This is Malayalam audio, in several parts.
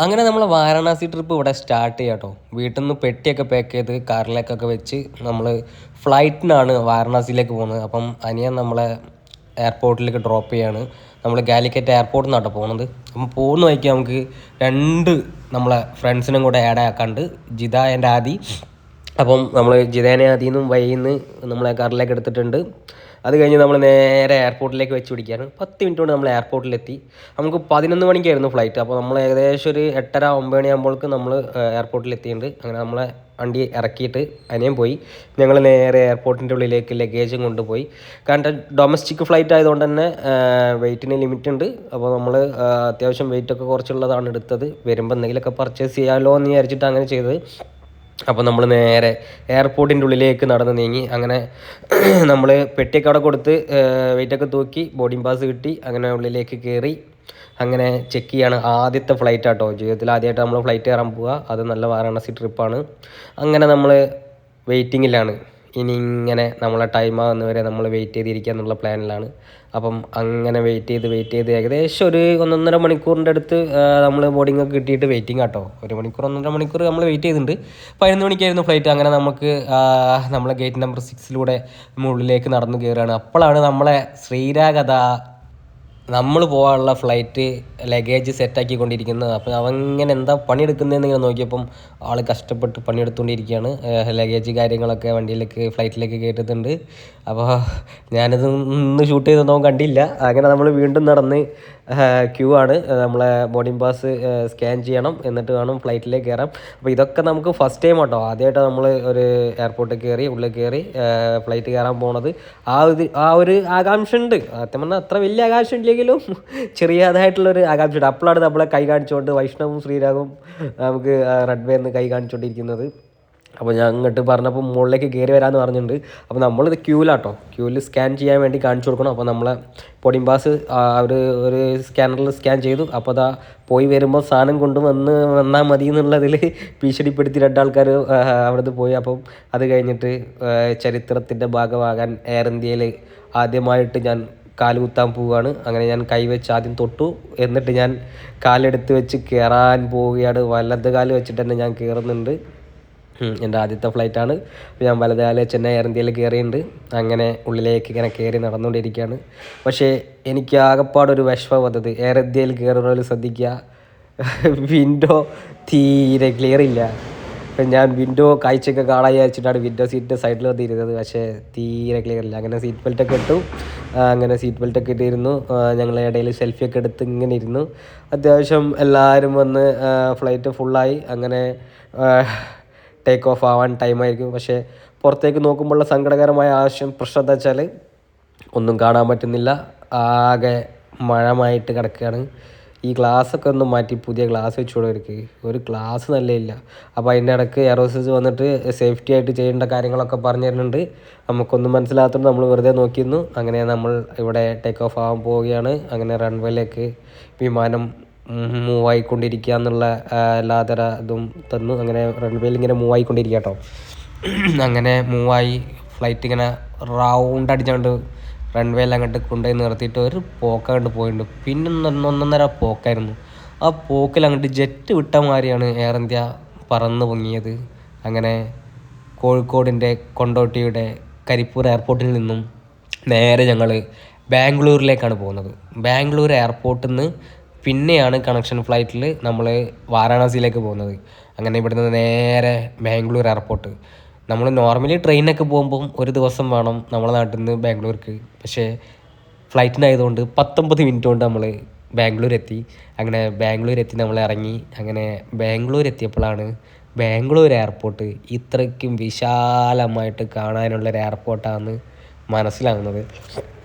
അങ്ങനെ നമ്മൾ വാരണാസി ട്രിപ്പ് ഇവിടെ സ്റ്റാർട്ട് ചെയ്യാം കേട്ടോ. വീട്ടിൽ നിന്ന് പെട്ടിയൊക്കെ പാക്ക് ചെയ്ത് കാറിലേക്കൊക്കെ വെച്ച് നമ്മൾ ഫ്ലൈറ്റിനാണ് വാരണാസിയിലേക്ക് പോകുന്നത്. അപ്പം അനിയൻ നമ്മളെ എയർപോർട്ടിലേക്ക് ഡ്രോപ്പ് ചെയ്യാണ്. നമ്മൾ കാലിക്കറ്റ് എയർപോർട്ടിൽ നിന്നാണ് കേട്ടോ പോകുന്നത്. അപ്പം പോകുന്ന വഴിക്ക് നമുക്ക് രണ്ട് നമ്മളെ ഫ്രണ്ട്സിനും കൂടെ ആഡ് ആക്കാണ്ട്, ജിത ആൻഡ് ആദി. അപ്പം നമ്മൾ ജിതേനെ അതിൽ നിന്നും വഴിയിൽ നിന്ന് നമ്മളെ കാറിലേക്ക് എടുത്തിട്ടുണ്ട്. അത് കഴിഞ്ഞ് നമ്മൾ നേരെ എയർപോർട്ടിലേക്ക് വെച്ച് പിടിക്കുകയാണ്. 10 മിനിറ്റ് കൊണ്ട് നമ്മൾ എയർപോർട്ടിലെത്തി. നമുക്ക് 11 മണിക്കായിരുന്നു ഫ്ലൈറ്റ്. അപ്പോൾ നമ്മൾ ഏകദേശം ഒരു 8:30 9 മണിയാകുമ്പോഴേക്കും നമ്മൾ എയർപോർട്ടിലെത്തിയിട്ടുണ്ട്. അങ്ങനെ നമ്മളെ വണ്ടി ഇറക്കിയിട്ട് അനിയൻ പോയി. ഞങ്ങൾ നേരെ എയർപോർട്ടിൻ്റെ ഉള്ളിലേക്ക് ലഗേജും കൊണ്ടുപോയി. കാരണം ഡൊമസ്റ്റിക് ഫ്ലൈറ്റ് ആയതുകൊണ്ട് തന്നെ വെയിറ്റിന് ലിമിറ്റ് ഉണ്ട്. അപ്പോൾ നമ്മൾ അത്യാവശ്യം വെയിറ്റൊക്കെ കുറച്ചുള്ളതാണ് എടുത്തത്. വരുമ്പോൾ എന്തെങ്കിലുമൊക്കെ പർച്ചേസ് ചെയ്യാമല്ലോ എന്ന് വിചാരിച്ചിട്ട് അങ്ങനെ ചെയ്തത്. അപ്പോൾ നമ്മൾ നേരെ എയർപോർട്ടിൻ്റെ ഉള്ളിലേക്ക് നടന്ന് നീങ്ങി. അങ്ങനെ നമ്മൾ പെട്ടിയൊക്കെ അവിടെ കൊടുത്ത് വെയിറ്റൊക്കെ തൂക്കി ബോർഡിംഗ് പാസ് കിട്ടി. അങ്ങനെ ഉള്ളിലേക്ക് കയറി. അങ്ങനെ ചെക്ക് ചെയ്യാണ്. ആദ്യത്തെ ഫ്ലൈറ്റ് ആട്ടോ, ജീവിതത്തിൽ ആദ്യമായിട്ട് നമ്മൾ ഫ്ലൈറ്റ് കയറാൻ പോവുക. അത് നല്ല വാരണാസി ട്രിപ്പാണ്. അങ്ങനെ നമ്മൾ വെയിറ്റിങ്ങിലാണ്. ഇനി ഇങ്ങനെ നമ്മളെ ടൈം ആകുന്നവരെ നമ്മൾ വെയിറ്റ് ചെയ്തിരിക്കുക എന്നുള്ള പ്ലാനിലാണ്. അപ്പം അങ്ങനെ വെയിറ്റ് ചെയ്ത് ഏകദേശം ഒരു 1.5 മണിക്കൂറിൻ്റെ അടുത്ത് നമ്മൾ ബോർഡിങ്ങൊക്കെ കിട്ടിയിട്ട് വെയിറ്റിംഗ് ആട്ടോ. 1 മണിക്കൂർ 1.5 മണിക്കൂർ നമ്മൾ വെയിറ്റ് ചെയ്തിട്ടുണ്ട്. 11 മണിക്കായിരുന്നു ഫ്ലൈറ്റ്. അങ്ങനെ നമുക്ക് നമ്മളെ ഗേറ്റ് നമ്പർ 6 ഉള്ളിലേക്ക് നടന്നു കയറുകയാണ്. അപ്പോഴാണ് നമ്മളെ ശ്രീരാഗത നമ്മൾ പോകാനുള്ള ഫ്ലൈറ്റ് ലഗേജ് സെറ്റാക്കിക്കൊണ്ടിരിക്കുന്നത്. അപ്പോൾ അവങ്ങനെ എന്താ പണിയെടുക്കുന്നതെന്ന് ഇങ്ങനെ നോക്കിയപ്പം ആൾ കഷ്ടപ്പെട്ട് പണിയെടുത്തുകൊണ്ടിരിക്കുകയാണ്. ലഗേജ് കാര്യങ്ങളൊക്കെ വണ്ടിയിലേക്ക് ഫ്ലൈറ്റിലേക്ക് കയറ്റുന്നുണ്ട്. അപ്പോൾ ഞാനിത് ഒന്ന് ഷൂട്ട് ചെയ്തൊന്നും കണ്ടില്ല. അങ്ങനെ നമ്മൾ വീണ്ടും നടന്ന് ക്യൂ ആണ്. നമ്മളെ ബോർഡിംഗ് പാസ് സ്കാൻ ചെയ്യണം, എന്നിട്ട് വേണം ഫ്ലൈറ്റിലേക്ക് കയറാം. അപ്പോൾ ഇതൊക്കെ നമുക്ക് ഫസ്റ്റ് ടൈം കേട്ടോ. ആദ്യമായിട്ടാണ് നമ്മൾ ഒരു എയർപോർട്ടിൽ കയറി ഉള്ളിൽ കയറി ഫ്ലൈറ്റ് കയറാൻ പോണത്. ആ ഒരു ആകാംക്ഷ ഉണ്ട്. സത്യം പറഞ്ഞാൽ അത്ര വലിയ ആകാംക്ഷ ഇല്ലെങ്കിലും ചെറിയതായിട്ടുള്ളൊരു ആകാംക്ഷ ഉണ്ട്. അപ്പോഴാണ് നമ്മളെ കൈ കാണിച്ചുകൊണ്ട് വൈഷ്ണവും ശ്രീരാഗും നമുക്ക് റൺവേ എന്ന് കൈ കാണിച്ചുകൊണ്ടിരിക്കുന്നത്. അപ്പോൾ ഞാൻ അങ്ങോട്ട് പറഞ്ഞപ്പോൾ മുകളിലേക്ക് കയറി വരാമെന്ന് പറഞ്ഞിട്ടുണ്ട്. അപ്പോൾ നമ്മളിത് ക്യൂവിൽ സ്കാൻ ചെയ്യാൻ വേണ്ടി കാണിച്ചു കൊടുക്കണം. അപ്പോൾ നമ്മളെ ബോർഡിംഗ് പാസ് ഒരു സ്കാനറിൽ സ്കാൻ ചെയ്തു. അപ്പോൾ അതാ പോയി വരുമ്പോൾ സാധനം വന്നാൽ മതി എന്നുള്ളതിൽ ഭീഷണിപ്പെടുത്തി 2 ആൾക്കാർ അവിടുന്ന് പോയി. അപ്പം അത് കഴിഞ്ഞിട്ട് ചരിത്രത്തിൻ്റെ ഭാഗമാകാൻ എയർ ഇന്ത്യയിൽ ആദ്യമായിട്ട് ഞാൻ കാലുകുത്താൻ പോവുകയാണ്. അങ്ങനെ ഞാൻ കൈവച്ച് ആദ്യം തൊട്ടു, എന്നിട്ട് ഞാൻ കാലെടുത്ത് വെച്ച് കയറാൻ പോവുകയാണ്. വലത് കാല് വെച്ചിട്ട് തന്നെ ഞാൻ കയറുന്നുണ്ട്. എൻ്റെ ആദ്യത്തെ ഫ്ലൈറ്റാണ്. ഞാൻ വലതുകാല് വെച്ച് തന്നെ എയർ ഇന്ത്യയിൽ കയറിയിട്ടുണ്ട്. അങ്ങനെ ഉള്ളിലേക്ക് ഇങ്ങനെ കയറി നടന്നുകൊണ്ടിരിക്കുകയാണ്. പക്ഷേ എനിക്ക് ആകെപ്പാടൊരു വിഷമം വന്നത്, എയർ ഇന്ത്യയിൽ കയറുന്നവർ ശ്രദ്ധിക്കുക, വിൻഡോ തീരെ ക്ലിയർ ഇല്ല. ഞാൻ വിൻഡോ കാഴ്ചയൊക്കെ കാണാൻ വിചാരിച്ചിട്ടാണ് വിൻഡോ സീറ്റിൻ്റെ സൈഡിൽ വന്നിരുന്നത്. പക്ഷേ തീരെ ക്ലിയർ ഇല്ല. അങ്ങനെ സീറ്റ് ബെൽറ്റൊക്കെ ഇട്ടു. അങ്ങനെ സീറ്റ് ബെൽറ്റൊക്കെ ഇട്ടിരുന്നു. ഞങ്ങളുടെ ഇടയിൽ സെൽഫിയൊക്കെ എടുത്ത് ഇങ്ങനെ ഇരുന്നു. അത്യാവശ്യം എല്ലാവരും വന്ന് ഫ്ലൈറ്റ് ഫുള്ളായി. അങ്ങനെ ടേക്ക് ഓഫ് ആവാൻ ടൈമായിരിക്കും. പക്ഷേ പുറത്തേക്ക് നോക്കുമ്പോഴുള്ള സങ്കടകരമായ പ്രശ്നം എന്താ വെച്ചാൽ ഒന്നും കാണാൻ പറ്റുന്നില്ല. ആകെ മഴമായിട്ട് കിടക്കുകയാണ്. ഈ ഗ്ലാസ്സൊക്കെ ഒന്ന് മാറ്റി പുതിയ ഗ്ലാസ് വെച്ച് കൊടുക്കുക. ഒരു ഗ്ലാസ് നല്ല ഇല്ല. അപ്പോൾ അതിൻ്റെ ഇടയ്ക്ക് എയറോസിസ് വന്നിട്ട് സേഫ്റ്റി ആയിട്ട് ചെയ്യേണ്ട കാര്യങ്ങളൊക്കെ പറഞ്ഞു തരുന്നുണ്ട്. നമുക്കൊന്നും മനസ്സിലാകാത്തതുകൊണ്ട് നമ്മൾ വെറുതെ നോക്കിയിരുന്നു. അങ്ങനെ നമ്മൾ ഇവിടെ ടേക്ക് ഓഫ് ആവാൻ പോവുകയാണ്. അങ്ങനെ റൺവേയിലേക്ക് വിമാനം മൂവ് ആയിക്കൊണ്ടിരിക്കുക എന്നുള്ള എല്ലാതര ഇതും തന്നു. അങ്ങനെ റൺവേയിൽ ഇങ്ങനെ മൂവ് ആയിക്കൊണ്ടിരിക്കുക കേട്ടോ. അങ്ങനെ മൂവായി ഫ്ലൈറ്റ് ഇങ്ങനെ റൗണ്ട് അടിച്ചുകൊണ്ട് റൺവേയിൽ അങ്ങോട്ട് കൊണ്ടുപോയി നിർത്തിയിട്ട് ഒരു പോക്കങ്ങോട്ട് പോയിട്ടുണ്ട്. പിന്നെ 1.5 പോക്കായിരുന്നു. ആ പോക്കിൽ അങ്ങോട്ട് ജെറ്റ് വിട്ട മാതിരിയാണ് എയർ ഇന്ത്യ പറന്ന് പൊങ്ങിയത്. അങ്ങനെ കോഴിക്കോടിൻ്റെ കൊണ്ടോട്ടിയുടെ കരിപ്പൂർ എയർപോർട്ടിൽ നിന്നും നേരെ ഞങ്ങൾ ബാംഗ്ലൂരിലേക്കാണ് പോകുന്നത്. ബാംഗ്ലൂർ എയർപോർട്ടിൽ നിന്ന് പിന്നെയാണ് കണക്ഷൻ ഫ്ലൈറ്റിൽ നമ്മൾ വാരാണസിയിലേക്ക് പോകുന്നത്. അങ്ങനെ ഇവിടുന്ന് നേരെ ബാംഗ്ലൂർ എയർപോർട്ട്. നമ്മൾ നോർമലി ട്രെയിനൊക്കെ പോകുമ്പം ഒരു ദിവസം വേണം നമ്മളെ നാട്ടിൽ നിന്ന് ബാംഗ്ലൂർക്ക്. പക്ഷേ ഫ്ലൈറ്റിനായതുകൊണ്ട് 19 മിനിറ്റ് കൊണ്ട് നമ്മൾ ബാംഗ്ലൂർ എത്തി. അങ്ങനെ ബാംഗ്ലൂർ എത്തി നമ്മൾ ഇറങ്ങി. അങ്ങനെ ബാംഗ്ലൂർ എത്തിയപ്പോഴാണ് ബാംഗ്ലൂർ എയർപോർട്ട് ഇത്രയ്ക്കും വിശാലമായിട്ട് കാണാനുള്ളൊരു എയർപോർട്ടാണെന്ന് മനസ്സിലാകുന്നത്.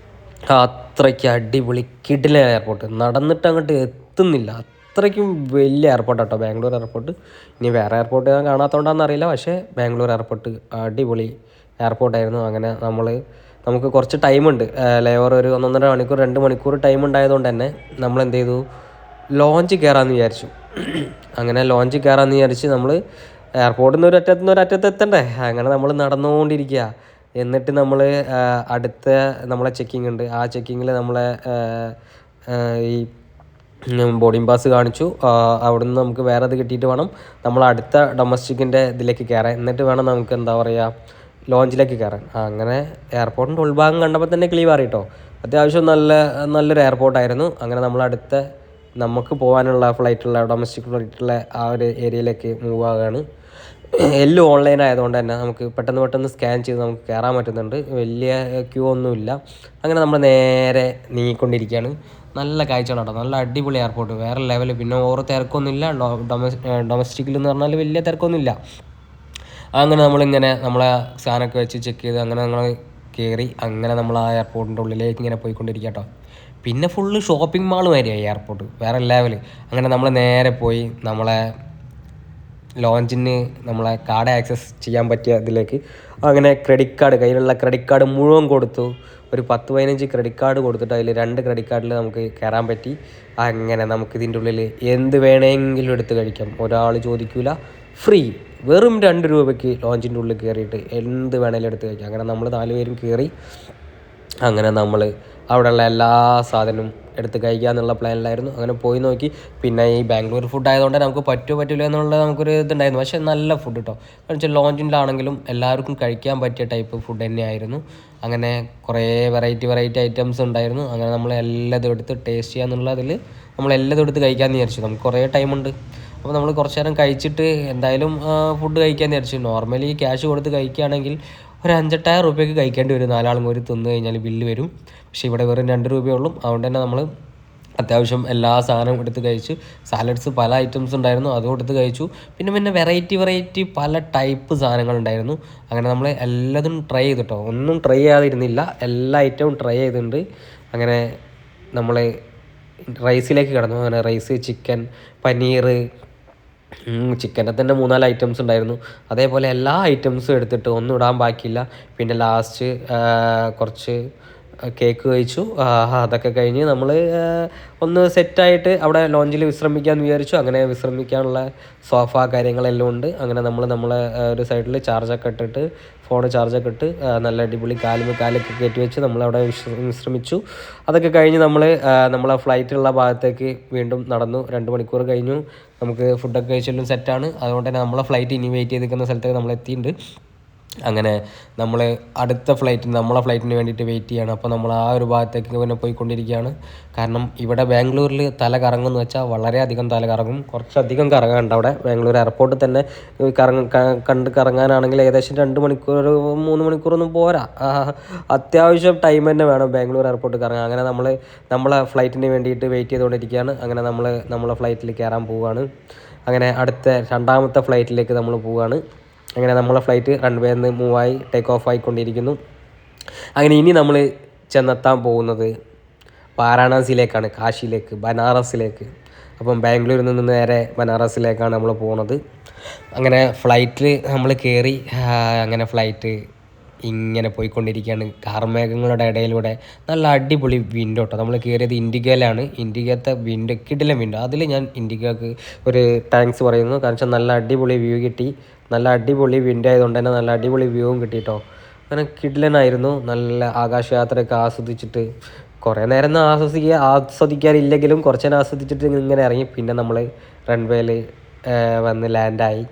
അത്രയ്ക്ക് അടിപൊളി കിടിലൻ എയർപോർട്ട്. നടന്നിട്ട് അങ്ങോട്ട് എത്തുന്നില്ല, അത്രയ്ക്കും വലിയ എയർപോർട്ടാട്ടോ ബാംഗ്ലൂർ എയർപോർട്ട്. ഇനി വേറെ എയർപോർട്ട് ഞാൻ കാണാത്തതുകൊണ്ടാണെന്ന് അറിയില്ല. പക്ഷേ ബാംഗ്ലൂർ എയർപോർട്ട് അടിപൊളി എയർപോർട്ടായിരുന്നു. അങ്ങനെ നമുക്ക് കുറച്ച് ടൈമുണ്ട്. ലേവർ ഒരു 1.5 മണിക്കൂർ 2 മണിക്കൂർ ടൈം ഉണ്ടായതുകൊണ്ട് തന്നെ നമ്മൾ എന്ത് ചെയ്തു, ലോഞ്ച് കയറാമെന്ന് വിചാരിച്ചു. അങ്ങനെ ലോഞ്ച് കയറാമെന്ന് വിചാരിച്ച് നമ്മൾ എയർപോർട്ടിൽ നിന്ന് ഒരറ്റത്ത് എത്തണ്ടേ. അങ്ങനെ നമ്മൾ നടന്നുകൊണ്ടിരിക്കുക. എന്നിട്ട് നമ്മൾ അടുത്ത നമ്മളെ ചെക്കിങ് ഉണ്ട്. ആ ചെക്കിങ്ങിൽ നമ്മളെ ഈ ബോർഡിംഗ് പാസ് കാണിച്ചു. അവിടുന്ന് നമുക്ക് വേറെ ഇത് കിട്ടിയിട്ട് വേണം നമ്മൾ അടുത്ത ഡൊമസ്റ്റിക്കിൻ്റെ ഇതിലേക്ക് കയറാൻ. എന്നിട്ട് വേണം നമുക്ക് എന്താ പറയുക ലോഞ്ചിലേക്ക് കയറാൻ. അങ്ങനെ എയർപോർട്ടിൻ്റെ ഉൾഭാഗം കണ്ടപ്പോൾ തന്നെ ക്ലീവാറി കേട്ടോ. അത്യാവശ്യം നല്ലൊരു എയർപോർട്ടായിരുന്നു. അങ്ങനെ നമ്മളടുത്ത നമുക്ക് പോകാനുള്ള ഫ്ലൈറ്റുള്ള ഡൊമസ്റ്റിക് ഫ്ലൈറ്റുള്ള ആ ഒരു ഏരിയയിലേക്ക് മൂവ് ആവുകയാണ്. എല്ലാം ഓൺലൈൻ ആയതുകൊണ്ട് തന്നെ നമുക്ക് പെട്ടെന്ന് സ്കാൻ ചെയ്ത് നമുക്ക് കയറാൻ പറ്റുന്നുണ്ട്. വലിയ ക്യൂ ഒന്നുമില്ല. അങ്ങനെ നമ്മൾ നേരെ നീങ്ങിക്കൊണ്ടിരിക്കുകയാണ്. നല്ല കാഴ്ചകളാണ് കേട്ടോ. നല്ല അടിപൊളി എയർപോർട്ട്, വേറെ ലെവൽ. പിന്നെ ഓരോ തിരക്കൊന്നുമില്ല. ഡൊമസ്റ്റിക്കിൽ എന്ന് പറഞ്ഞാൽ വലിയ തിരക്കൊന്നുമില്ല. അങ്ങനെ നമ്മളിങ്ങനെ നമ്മളെ സാധനമൊക്കെ വെച്ച് ചെക്ക് ചെയ്ത് അങ്ങനെ നമ്മൾ കയറി. അങ്ങനെ നമ്മൾ ആ എയർപോർട്ടിൻ്റെ ഉള്ളിലേക്ക് ഇങ്ങനെ പോയിക്കൊണ്ടിരിക്കുക കേട്ടോ. പിന്നെ ഫുള്ള് ഷോപ്പിംഗ് മാൾ മാതിരിയായി എയർപോർട്ട്, വേറെ ലെവൽ. അങ്ങനെ നമ്മൾ നേരെ പോയി നമ്മളെ ലോഞ്ചിന് നമ്മളെ കാർഡ് ആക്സസ് ചെയ്യാൻ പറ്റിയ ഇതിലേക്ക്. അങ്ങനെ ക്രെഡിറ്റ് കാർഡ്, കയ്യിലുള്ള ക്രെഡിറ്റ് കാർഡ് മുഴുവൻ കൊടുത്തു. ഒരു 10-15 ക്രെഡിറ്റ് കാർഡ് കൊടുത്തിട്ട് അതിൽ 2 ക്രെഡിറ്റ് കാർഡിൽ നമുക്ക് കയറാൻ പറ്റി. അങ്ങനെ നമുക്ക് ഇതിൻ്റെ ഉള്ളിൽ എന്ത് വേണമെങ്കിലും എടുത്ത് കഴിക്കാം, ഒരാൾ ചോദിക്കില്ല. ഫ്രീ, വെറും 2 രൂപയ്ക്ക് ലോഞ്ചിൻ്റെ ഉള്ളിൽ കയറിയിട്ട് എന്ത് വേണമെങ്കിലും എടുത്ത് കഴിക്കാം. അങ്ങനെ നമ്മൾ 4 പേരും കയറി. അങ്ങനെ നമ്മൾ അവിടെയുള്ള എല്ലാ സാധനവും എടുത്ത് കഴിക്കുക എന്നുള്ള പ്ലാനിലായിരുന്നു. അങ്ങനെ പോയി നോക്കി. പിന്നെ ഈ ബാംഗ്ലൂർ ഫുഡ് ആയതുകൊണ്ട് നമുക്ക് പറ്റില്ല എന്നുള്ളത് നമുക്കൊരു ഇതുണ്ടായിരുന്നു. പക്ഷേ നല്ല ഫുഡ് കേട്ടോ. കാരണം വെച്ചാൽ ലോഞ്ചിലാണെങ്കിലും എല്ലാവർക്കും കഴിക്കാൻ പറ്റിയ ടൈപ്പ് ഫുഡ് തന്നെയായിരുന്നു. അങ്ങനെ കുറേ വെറൈറ്റി ഐറ്റംസ് ഉണ്ടായിരുന്നു. അങ്ങനെ നമ്മൾ എല്ലാതും എടുത്ത് ടേസ്റ്റ് ചെയ്യാന്നുള്ളതിൽ നമ്മളെല്ലാതും എടുത്ത് കഴിക്കാമെന്ന് വിചാരിച്ചു. നമുക്ക് കുറേ ടൈമുണ്ട്. അപ്പോൾ നമ്മൾ കുറച്ച് നേരം കഴിച്ചിട്ട് എന്തായാലും ഫുഡ് കഴിക്കാമെന്ന് വിചാരിച്ചു. നോർമലി ക്യാഷ് കൊടുത്ത് കഴിക്കുകയാണെങ്കിൽ ഒരു 5-8 രൂപയ്ക്ക് കഴിക്കേണ്ടി വരും. 4 ആളും കൂടി തിന്ന് കഴിഞ്ഞാൽ ബില്ല് വരും. പക്ഷേ ഇവിടെ വെറും 2 രൂപയുള്ളൂ. അതുകൊണ്ട് തന്നെ നമ്മൾ അത്യാവശ്യം എല്ലാ സാധനവും എടുത്ത് കഴിച്ചു. സാലഡ്സ് പല ഐറ്റംസ് ഉണ്ടായിരുന്നു, അതും എടുത്ത് കഴിച്ചു. പിന്നെ വെറൈറ്റി പല ടൈപ്പ് സാധനങ്ങളുണ്ടായിരുന്നു. അങ്ങനെ നമ്മൾ എല്ലാതും ട്രൈ ചെയ്തിട്ടോ. ഒന്നും ട്രൈ ചെയ്യാതിരുന്നില്ല, എല്ലാ ഐറ്റവും ട്രൈ ചെയ്തിട്ടുണ്ട്. അങ്ങനെ നമ്മൾ റൈസിലേക്ക് കിടന്നു. അങ്ങനെ റൈസ്, ചിക്കൻ, പനീർ, ചിക്കൻ്റെ തന്നെ 3-4 ഐറ്റംസ് ഉണ്ടായിരുന്നു. അതേപോലെ എല്ലാ ഐറ്റംസും എടുത്തിട്ട് ഒന്നും ഇടാൻ ബാക്കിയില്ല. പിന്നെ ലാസ്റ്റ് കുറച്ച് കേക്ക് കഴിച്ചു. അതൊക്കെ കഴിഞ്ഞ് നമ്മൾ ഒന്ന് സെറ്റായിട്ട് അവിടെ ലോഞ്ചിൽ വിശ്രമിക്കാമെന്ന് വിചാരിച്ചു. അങ്ങനെ വിശ്രമിക്കാനുള്ള സോഫ കാര്യങ്ങളെല്ലാം ഉണ്ട്. അങ്ങനെ നമ്മളെ ഒരു സൈഡിൽ ചാർജൊക്കെ ഇട്ടിട്ട്, ഫോൺ ചാർജൊക്കെ ഇട്ട് നല്ല അടിപൊളി കാലൊക്കെ കയറ്റി വെച്ച് നമ്മളവിടെ വിശ്രമിച്ചു. അതൊക്കെ കഴിഞ്ഞ് നമ്മളെ ഫ്ലൈറ്റുള്ള ഭാഗത്തേക്ക് വീണ്ടും നടന്നു. 2 മണിക്കൂർ കഴിഞ്ഞു. നമുക്ക് ഫുഡൊക്കെ കഴിച്ചെല്ലാം സെറ്റാണ്. അതുകൊണ്ട് തന്നെ നമ്മളെ ഫ്ലൈറ്റ് ഇനി വെയിറ്റ് ചെയ്ത് നിൽക്കുന്ന സ്ഥലത്തേക്ക് നമ്മൾ എത്തിയിട്ടുണ്ട്. അങ്ങനെ നമ്മൾ അടുത്ത നമ്മളെ ഫ്ലൈറ്റിന് വേണ്ടിയിട്ട് വെയിറ്റ് ചെയ്യണം. അപ്പോൾ നമ്മൾ ആ ഒരു ഭാഗത്തേക്ക് പിന്നെ പോയിക്കൊണ്ടിരിക്കുകയാണ്. കാരണം ഇവിടെ ബാംഗ്ലൂരിൽ തല കറങ്ങുമെന്ന് വെച്ചാൽ വളരെയധികം തല കറങ്ങും. കുറച്ചധികം കറങ്ങാനുണ്ട് അവിടെ ബാംഗ്ലൂർ എയർപോർട്ടിൽ തന്നെ. കറങ്ങാനാണെങ്കിൽ ഏകദേശം 2 മണിക്കൂർ 3 മണിക്കൂറൊന്നും പോരാ. അത്യാവശ്യം ടൈം തന്നെ വേണം ബാംഗ്ലൂർ എയർപോർട്ടിൽ കറങ്ങാൻ. അങ്ങനെ നമ്മളെ ഫ്ലൈറ്റിന് വേണ്ടിയിട്ട് വെയിറ്റ് ചെയ്തുകൊണ്ടിരിക്കുകയാണ്. അങ്ങനെ നമ്മളെ ഫ്ലൈറ്റിൽ കയറാൻ പോവുകയാണ്. അങ്ങനെ അടുത്ത 2ാമത്തെ ഫ്ലൈറ്റിലേക്ക് നമ്മൾ പോവുകയാണ്. അങ്ങനെ നമ്മളെ ഫ്ലൈറ്റ് റൺവേയിൽ നിന്ന് മൂവായി ടേക്ക് ഓഫ് ആയിക്കൊണ്ടിരിക്കുന്നു. അങ്ങനെ ഇനി നമ്മൾ ചെന്നെത്താൻ പോകുന്നത് വാരാണസിയിലേക്കാണ്, കാശിയിലേക്ക്, ബനാറസിലേക്ക്. അപ്പം ബാംഗ്ലൂരിൽ നിന്ന് നേരെ ബനാറസിലേക്കാണ് നമ്മൾ പോകുന്നത്. അങ്ങനെ ഫ്ലൈറ്റിൽ നമ്മൾ കയറി. അങ്ങനെ ഫ്ലൈറ്റ് ഇങ്ങനെ പോയിക്കൊണ്ടിരിക്കുകയാണ് കാർമേഘങ്ങളുടെ ഇടയിലൂടെ. നല്ല അടിപൊളി വിൻഡോ കേട്ടോ. നമ്മൾ കയറിയത് ഇൻഡിഗയിലാണ്. ഇൻഡിഗത്തെ വിൻഡോ കിടിലൻ വിൻഡോ. അതിൽ ഞാൻ ഇൻഡിഗക്ക് ഒരു താങ്ക്സ് പറയുന്നു. കാരണം വെച്ചാൽ നല്ല അടിപൊളി വ്യൂ കിട്ടി. നല്ല അടിപൊളി വിൻഡോ ആയതുകൊണ്ട് തന്നെ നല്ല അടിപൊളി വ്യൂവും കിട്ടി കേട്ടോ. അങ്ങനെ കിടിലനായിരുന്നു. നല്ല ആകാശയാത്രയൊക്കെ ആസ്വദിച്ചിട്ട് കുറേ നേരം ഒന്നും ആസ്വദിക്കാറില്ലെങ്കിലും കുറച്ച് നേരം ആസ്വദിച്ചിട്ട് ഇങ്ങനെ ഇറങ്ങി. പിന്നെ നമ്മൾ റൺവേയിൽ വന്ന് ലാൻഡായി.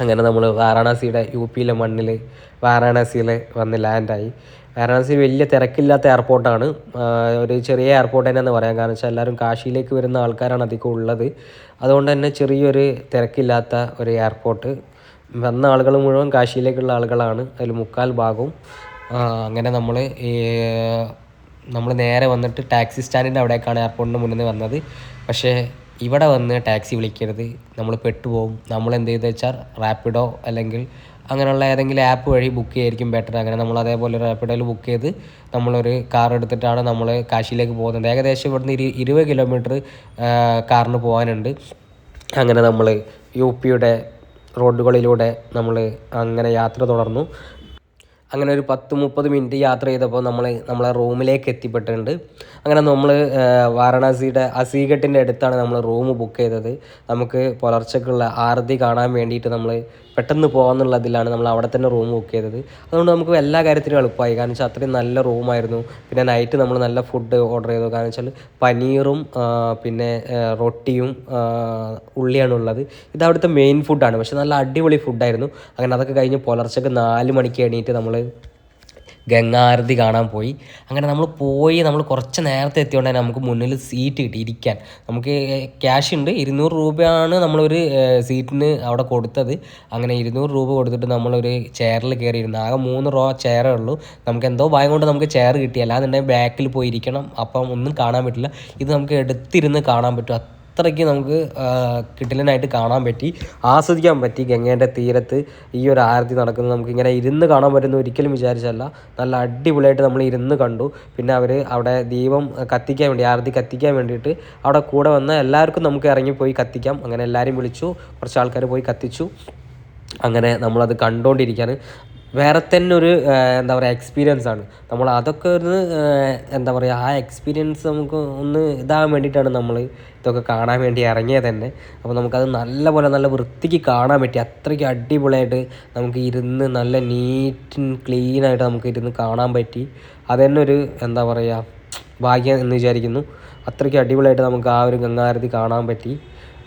അങ്ങനെ നമ്മൾ വാരാണസിയുടെ UPയിലെ മണ്ണിൽ വാരാണസിയിൽ വന്ന് ലാൻഡായി. വാരാണസി വലിയ തിരക്കില്ലാത്ത എയർപോർട്ടാണ്. ഒരു ചെറിയ എയർപോർട്ട് തന്നെയെന്ന് പറയാം. കാരണം വെച്ചാൽ എല്ലാവരും കാശിയിലേക്ക് വരുന്ന ആൾക്കാരാണ് അധികം ഉള്ളത്. അതുകൊണ്ട് തന്നെ ചെറിയൊരു തിരക്കില്ലാത്ത ഒരു എയർപോർട്ട്. വന്ന ആളുകൾ മുഴുവൻ കാശിയിലേക്കുള്ള ആളുകളാണ്, അതിൽ 3/4 ഭാഗവും. അങ്ങനെ നമ്മൾ നേരെ വന്നിട്ട് ടാക്സി സ്റ്റാൻഡിൻ്റെ അവിടേക്കാണ് എയർപോർട്ടിൻ്റെ മുന്നിൽ നിന്ന് വന്നത്. പക്ഷേ ഇവിടെ വന്ന് ടാക്സി വിളിക്കരുത്, നമ്മൾ പെട്ടുപോകും. നമ്മൾ എന്ത് ചെയ്തെന്ന് വെച്ചാൽ റാപ്പിഡോ അല്ലെങ്കിൽ അങ്ങനെയുള്ള ഏതെങ്കിലും ആപ്പ് വഴി ബുക്ക് ചെയ്യായിരിക്കും ബെറ്റർ. അങ്ങനെ നമ്മൾ അതേപോലെ റാപ്പിഡോയിൽ ബുക്ക് ചെയ്ത് നമ്മളൊരു കാർ എടുത്തിട്ടാണ് നമ്മൾ കാശിയിലേക്ക് പോകുന്നത്. ഏകദേശം ഇവിടുന്ന് 20 കിലോമീറ്റർ കാറിന് പോകാനുണ്ട്. അങ്ങനെ നമ്മൾ UPയുടെ റോഡുകളിലൂടെ നമ്മൾ അങ്ങനെ യാത്ര തുടർന്നു. അങ്ങനെ ഒരു 10-30 മിനിറ്റ് യാത്ര ചെയ്തപ്പോൾ നമ്മളെ റൂമിലേക്ക് എത്തിപ്പെട്ടിട്ടുണ്ട്. അങ്ങനെ നമ്മൾ വാരണാസിയുടെ അസീഘട്ടിൻ്റെ അടുത്താണ് നമ്മൾ റൂം ബുക്ക് ചെയ്തത്. നമുക്ക് പുലർച്ചയ്ക്കുള്ള ആരതി കാണാൻ വേണ്ടിയിട്ട് നമ്മൾ പെട്ടെന്ന് പോകാമെന്നുള്ളതിലാണ് നമ്മൾ അവിടെ തന്നെ റൂം ബുക്ക് ചെയ്തത്. അതുകൊണ്ട് നമുക്ക് എല്ലാ കാര്യത്തിനും എളുപ്പമായി. കാരണം വെച്ചാൽ അത്രയും നല്ല റൂമായിരുന്നു. പിന്നെ നൈറ്റ് നമ്മൾ നല്ല ഫുഡ് ഓർഡർ ചെയ്തു. കാരണം വെച്ചാൽ പനീറും പിന്നെ റൊട്ടിയും ഉള്ളിയാണുള്ളത്. ഇത് അവിടുത്തെ മെയിൻ ഫുഡാണ്. പക്ഷെ നല്ല അടിപൊളി ഫുഡായിരുന്നു. അങ്ങനെ അതൊക്കെ കഴിഞ്ഞ് പുലർച്ചയ്ക്ക് 4 മണിക്ക് എണീറ്റ് നമ്മൾ ഗംഗാരതി കാണാൻ പോയി. അങ്ങനെ നമ്മൾ കുറച്ച് നേരത്തെ എത്തിയോണ്ട് തന്നെ നമുക്ക് മുന്നിൽ സീറ്റ് കിട്ടി ഇരിക്കാൻ. നമുക്ക് ക്യാഷ് ഉണ്ട്, 200 രൂപയാണ് നമ്മളൊരു സീറ്റിന് അവിടെ കൊടുത്തത്. അങ്ങനെ 200 രൂപ കൊടുത്തിട്ട് നമ്മളൊരു ചെയറിൽ കയറിയിരുന്നു. ആകെ 3 റോ ചെയറേ ഉള്ളൂ. നമുക്ക് എന്തോ ഭയം കൊണ്ട് നമുക്ക് ചെയർ കിട്ടി. അല്ലാന്നുണ്ടെങ്കിൽ ബാക്കിൽ പോയി ഇരിക്കണം. അപ്പം ഒന്നും കാണാൻ പറ്റില്ല. ഇത് നമുക്ക് എടുത്തിരുന്ന് കാണാൻ പറ്റും. അത്രയ്ക്ക് നമുക്ക് കിടിലനായിട്ട് കാണാൻ പറ്റി, ആസ്വദിക്കാൻ പറ്റി. ഗംഗേൻ്റെ തീരത്ത് ഈ ഒരു ആരതി നടക്കുന്നത് നമുക്കിങ്ങനെ ഇരുന്ന് കാണാൻ പറ്റുന്ന ഒരിക്കലും വിചാരിച്ചല്ല. നല്ല അടിപൊളിയായിട്ട് നമ്മൾ ഇരുന്ന് കണ്ടു. പിന്നെ അവർ അവിടെ ദീപം കത്തിക്കാൻ വേണ്ടി, ആരതി കത്തിക്കാൻ വേണ്ടിയിട്ട് അവിടെ കൂടെ വന്ന എല്ലാവർക്കും നമുക്ക് ഇറങ്ങിപ്പോയി കത്തിക്കാം. അങ്ങനെ എല്ലാവരെയും വിളിച്ചു, കുറച്ച് ആൾക്കാർ പോയി കത്തിച്ചു. അങ്ങനെ നമ്മളത് കണ്ടുകൊണ്ടിരിക്കുകയാണ്. വേറെ തന്നെ ഒരു എന്താ പറയുക എക്സ്പീരിയൻസ് ആണ്. നമ്മൾ അതൊക്കെ ഒന്ന് എന്താ പറയുക ആ എക്സ്പീരിയൻസ് നമുക്ക് ഒന്ന് ഇതാകാൻ വേണ്ടിയിട്ടാണ് നമ്മൾ ഇതൊക്കെ കാണാൻ വേണ്ടി ഇറങ്ങിയത് തന്നെ. അപ്പോൾ നമുക്കത് നല്ല വൃത്തിക്ക് കാണാൻ പറ്റി. അത്രയ്ക്ക് അടിപൊളിയായിട്ട് നമുക്ക് ഇരുന്ന് നല്ല നീറ്റ് ആൻഡ് ക്ലീനായിട്ട് നമുക്ക് ഇരുന്ന് കാണാൻ പറ്റി. അത് തന്നെ ഒരു എന്താ പറയുക ഭാഗ്യം എന്ന് വിചാരിക്കുന്നു. അത്രയ്ക്ക് അടിപൊളിയായിട്ട് നമുക്ക് ആ ഒരു ഗംഗാരതി കാണാൻ പറ്റി.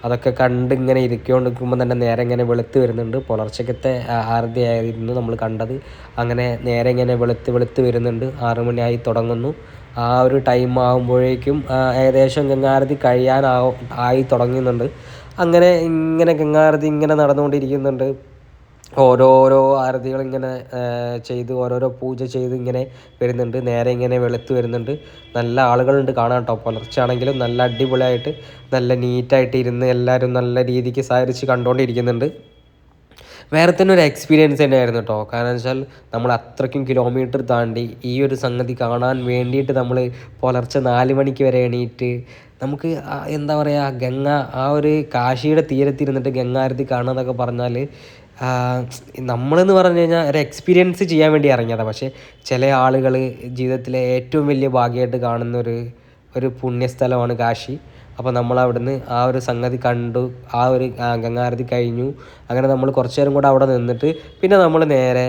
അതൊക്കെ കണ്ട് ഇങ്ങനെ ഇരിക്കുമ്പോൾ തന്നെ നേരെ ഇങ്ങനെ വെളുത്ത് വരുന്നുണ്ട്. പുലർച്ചക്കത്തെ ആരതി ആയിരുന്നു നമ്മൾ കണ്ടത്. അങ്ങനെ നേരെ ഇങ്ങനെ വെളുത്ത് വരുന്നുണ്ട്. 6 മണിയായി തുടങ്ങുന്നു. ആ ഒരു ടൈം ആകുമ്പോഴേക്കും ഏകദേശം ഗംഗാരതി ആയി തുടങ്ങുന്നുണ്ട്. അങ്ങനെ ഇങ്ങനെ ഗംഗാരതി ഇങ്ങനെ നടന്നുകൊണ്ടിരിക്കുന്നുണ്ട്. ഓരോരോ ആരതികൾ ഇങ്ങനെ ചെയ്ത് ഓരോരോ പൂജ ചെയ്ത് ഇങ്ങനെ വരുന്നുണ്ട്. നേരെ ഇങ്ങനെ വെളുത്ത് വരുന്നുണ്ട്. നല്ല ആളുകളുണ്ട് കാണാൻ കേട്ടോ. പുലർച്ചയാണെങ്കിലും നല്ല അടിപൊളിയായിട്ട് നല്ല നീറ്റായിട്ട് ഇരുന്ന് എല്ലാവരും നല്ല രീതിക്ക് സഹകരിച്ച് കണ്ടുകൊണ്ടിരിക്കുന്നുണ്ട്. വേറെ തന്നെ ഒരു എക്സ്പീരിയൻസ് തന്നെയായിരുന്നു കേട്ടോ. കാരണം വെച്ചാൽ നമ്മൾ അത്രയ്ക്കും കിലോമീറ്റർ താണ്ടി ഈ ഒരു സംഗതി കാണാൻ വേണ്ടിയിട്ട് നമ്മൾ പുലർച്ചെ 4 മണിക്ക് വരെ എണീറ്റ് നമുക്ക് എന്താ പറയുക ഗംഗ ആ ഒരു കാശിയുടെ തീരത്തിരുന്നിട്ട് ഗംഗാരതി കാണുക എന്നൊക്കെ പറഞ്ഞാൽ നമ്മളെന്ന് പറഞ്ഞു കഴിഞ്ഞാൽ ഒരു എക്സ്പീരിയൻസ് ചെയ്യാൻ വേണ്ടി ഇറങ്ങിയതാണ്. പക്ഷേ ചില ആളുകൾ ജീവിതത്തിലെ ഏറ്റവും വലിയ ഭാഗ്യമായിട്ട് കാണുന്ന ഒരു പുണ്യസ്ഥലമാണ് കാശി. അപ്പോൾ നമ്മൾ അവിടുന്ന് ആ ഒരു സംഗതി കണ്ടു. ആ ഒരു ഗംഗാരതി കഴിഞ്ഞു. അങ്ങനെ നമ്മൾ കുറച്ച് നേരം കൂടെ അവിടെ നിന്നിട്ട് പിന്നെ നമ്മൾ നേരെ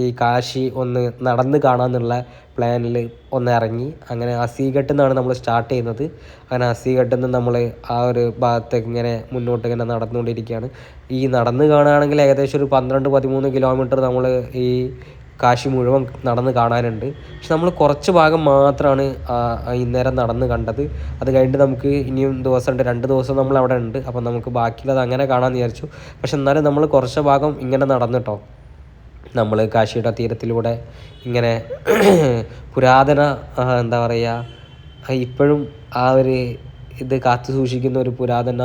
ഈ കാശി ഒന്ന് നടന്ന് കാണാമെന്നുള്ള പ്ലാനിൽ ഒന്ന് ഇറങ്ങി. അങ്ങനെ അസീഘട്ടിൽ നിന്നാണ് നമ്മൾ സ്റ്റാർട്ട് ചെയ്യുന്നത്. അങ്ങനെ അസീഘട്ടിൽ നിന്ന് നമ്മൾ ആ ഒരു ഭാഗത്തേക്ക് ഇങ്ങനെ മുന്നോട്ട് ഇങ്ങനെ നടന്നുകൊണ്ടിരിക്കുകയാണ്. ഈ നടന്ന് കാണുകയാണെങ്കിൽ ഏകദേശം ഒരു 12-13 കിലോമീറ്റർ നമ്മൾ ഈ കാശി മുഴുവൻ നടന്ന് കാണാനുണ്ട്. പക്ഷെ നമ്മൾ കുറച്ച് ഭാഗം മാത്രമാണ് ഇന്നേരം നടന്ന് കണ്ടത്. അത് കഴിഞ്ഞിട്ട് നമുക്ക് ഇനിയും ദിവസമുണ്ട്, 2 ദിവസം നമ്മൾ അവിടെ ഉണ്ട്. അപ്പം നമുക്ക് ബാക്കിയുള്ളത് അങ്ങനെ കാണാമെന്ന് വിചാരിച്ചു. പക്ഷെ എന്നാലും നമ്മൾ കുറച്ച് ഭാഗം ഇങ്ങനെ നടന്നിട്ടോ. നമ്മൾ കാശിയുടെ തീരത്തിലൂടെ ഇങ്ങനെ പുരാതന എന്താ പറയുക ഇപ്പോഴും ആ ഒരു ഇത് കാത്തു സൂക്ഷിക്കുന്ന ഒരു പുരാതന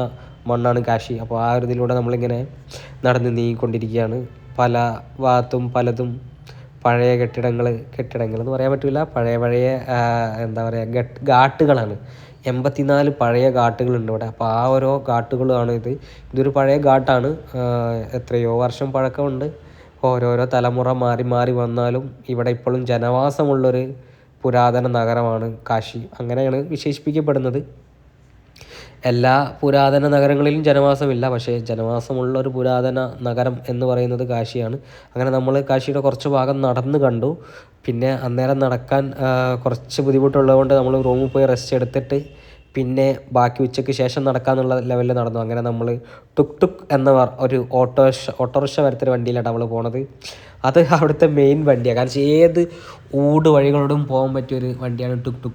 മണ്ണാണ് കാശി. അപ്പോൾ ആ ഒരു ഇതിലൂടെ നമ്മളിങ്ങനെ നടന്ന് നീങ്ങിക്കൊണ്ടിരിക്കുകയാണ്. പല ഭാഗത്തും പലതും പഴയ കെട്ടിടങ്ങൾ എന്ന് പറയാൻ പറ്റില്ല, പഴയ എന്താ പറയുക ഘാട്ടുകളാണ്. 84 പഴയ ഘാട്ടുകളുണ്ട് ഇവിടെ. അപ്പോൾ ആ ഓരോ ഘാട്ടുകളാണ് ഇതൊരു പഴയ ഘാട്ടാണ്. എത്രയോ വർഷം പഴക്കമുണ്ട്. ഓരോരോ തലമുറ മാറി വന്നാലും ഇവിടെ ഇപ്പോഴും ജനവാസമുള്ളൊരു പുരാതന നഗരമാണ് കാശി. അങ്ങനെയാണ് വിശേഷിപ്പിക്കപ്പെടുന്നത്. എല്ലാ പുരാതന നഗരങ്ങളിലും ജനവാസമില്ല, പക്ഷേ ജനവാസമുള്ള ഒരു പുരാതന നഗരം എന്ന് പറയുന്നത് കാശിയാണ്. അങ്ങനെ നമ്മൾ കാശിയുടെ കുറച്ച് ഭാഗം നടന്ന് കണ്ടു. പിന്നെ അന്നേരം നടക്കാൻ കുറച്ച് ബുദ്ധിമുട്ടുള്ളത് കൊണ്ട് നമ്മൾ റൂമിൽ പോയി റെസ്റ്റ് എടുത്തിട്ട് പിന്നെ ബാക്കി ഉച്ചയ്ക്ക് ശേഷം നടക്കാമെന്നുള്ള ലെവലിൽ നടന്നു. അങ്ങനെ നമ്മൾ ടുക് എന്ന ഒരു ഓട്ടോറിക്ഷ വരത്തൊരു വണ്ടിയിലാണ് നമ്മൾ പോണത്. അത് അവിടുത്തെ മെയിൻ വണ്ടിയാണ്. കാരണം ഏത് ഊട് വഴികളോടും പോകാൻ പറ്റിയൊരു വണ്ടിയാണ് ടുക്.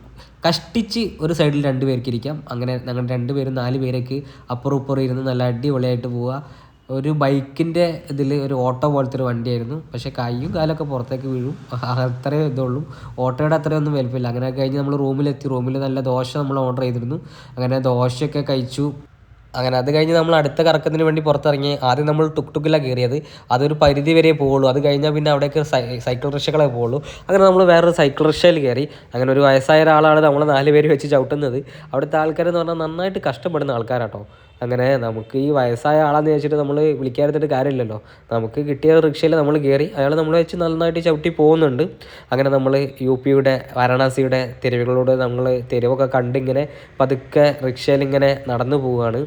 കഷ്ടിച്ച് ഒരു സൈഡിൽ 2 പേർക്ക് ഇരിക്കാം. അങ്ങനെ ഞങ്ങൾ 2 പേരും 4 പേരേക്ക് അപ്പുറം ഇപ്പുറം ഇരുന്ന് നല്ല അടിപൊളിയായിട്ട് പോവുക. ഒരു ബൈക്കിൻ്റെ ഇതിൽ ഒരു ഓട്ടോ പോലത്തെ ഒരു വണ്ടിയായിരുന്നു. പക്ഷേ കൈയും കാലൊക്കെ പുറത്തേക്ക് വീഴും, അത്രയേ ഇതുള്ളൂ. ഓട്ടോയുടെ അത്രയൊന്നും വലുപ്പമില്ല. അങ്ങനെ കഴിഞ്ഞ് നമ്മൾ റൂമിലെത്തി. റൂമിൽ നല്ല ദോശ നമ്മൾ ഓർഡർ ചെയ്തിരുന്നു. അങ്ങനെ ദോശയൊക്കെ കഴിച്ചു. അങ്ങനെ അത് കഴിഞ്ഞ് നമ്മൾ അടുത്ത കറക്കത്തിന് വേണ്ടി പുറത്തിറങ്ങി. ആദ്യം നമ്മൾ ടുക്കിലാണ് കയറിയത്. അതൊരു പരിധി വരെ പോവുള്ളൂ. അത് കഴിഞ്ഞാൽ പിന്നെ അവിടേക്ക് സൈക്കിൾ റിക്ഷകളെ പോവുള്ളൂ. അങ്ങനെ നമ്മൾ വേറൊരു സൈക്കിൾ റിക്ഷയിൽ കയറി. അങ്ങനെ ഒരു വയസ്സായ ഒരാളാണ് നമ്മൾ 4 പേര് വെച്ച് ചവിട്ടുന്നത്. അവിടുത്തെ ആൾക്കാരെന്ന് പറഞ്ഞാൽ നന്നായിട്ട് കഷ്ടപ്പെടുന്ന ആൾക്കാരാട്ടോ. അങ്ങനെ നമുക്ക് ഈ വയസ്സായ ആളാന്ന് വെച്ചിട്ട് നമ്മൾ വിളിക്കാതിരുന്നിട്ട് കാര്യമില്ലല്ലോ. നമുക്ക് കിട്ടിയ റിക്ഷയിൽ നമ്മൾ കയറി, അയാൾ നമ്മളെ വെച്ച് നന്നായിട്ട് ചവിട്ടി പോകുന്നുണ്ട്. അങ്ങനെ നമ്മൾ UPയുടെ വാരണാസിയുടെ തെരുവുകളോട് നമ്മൾ തെരുവൊക്കെ കണ്ടിങ്ങനെ പതുക്കെ റിക്ഷയിലിങ്ങനെ നടന്നു പോവുകയാണ്.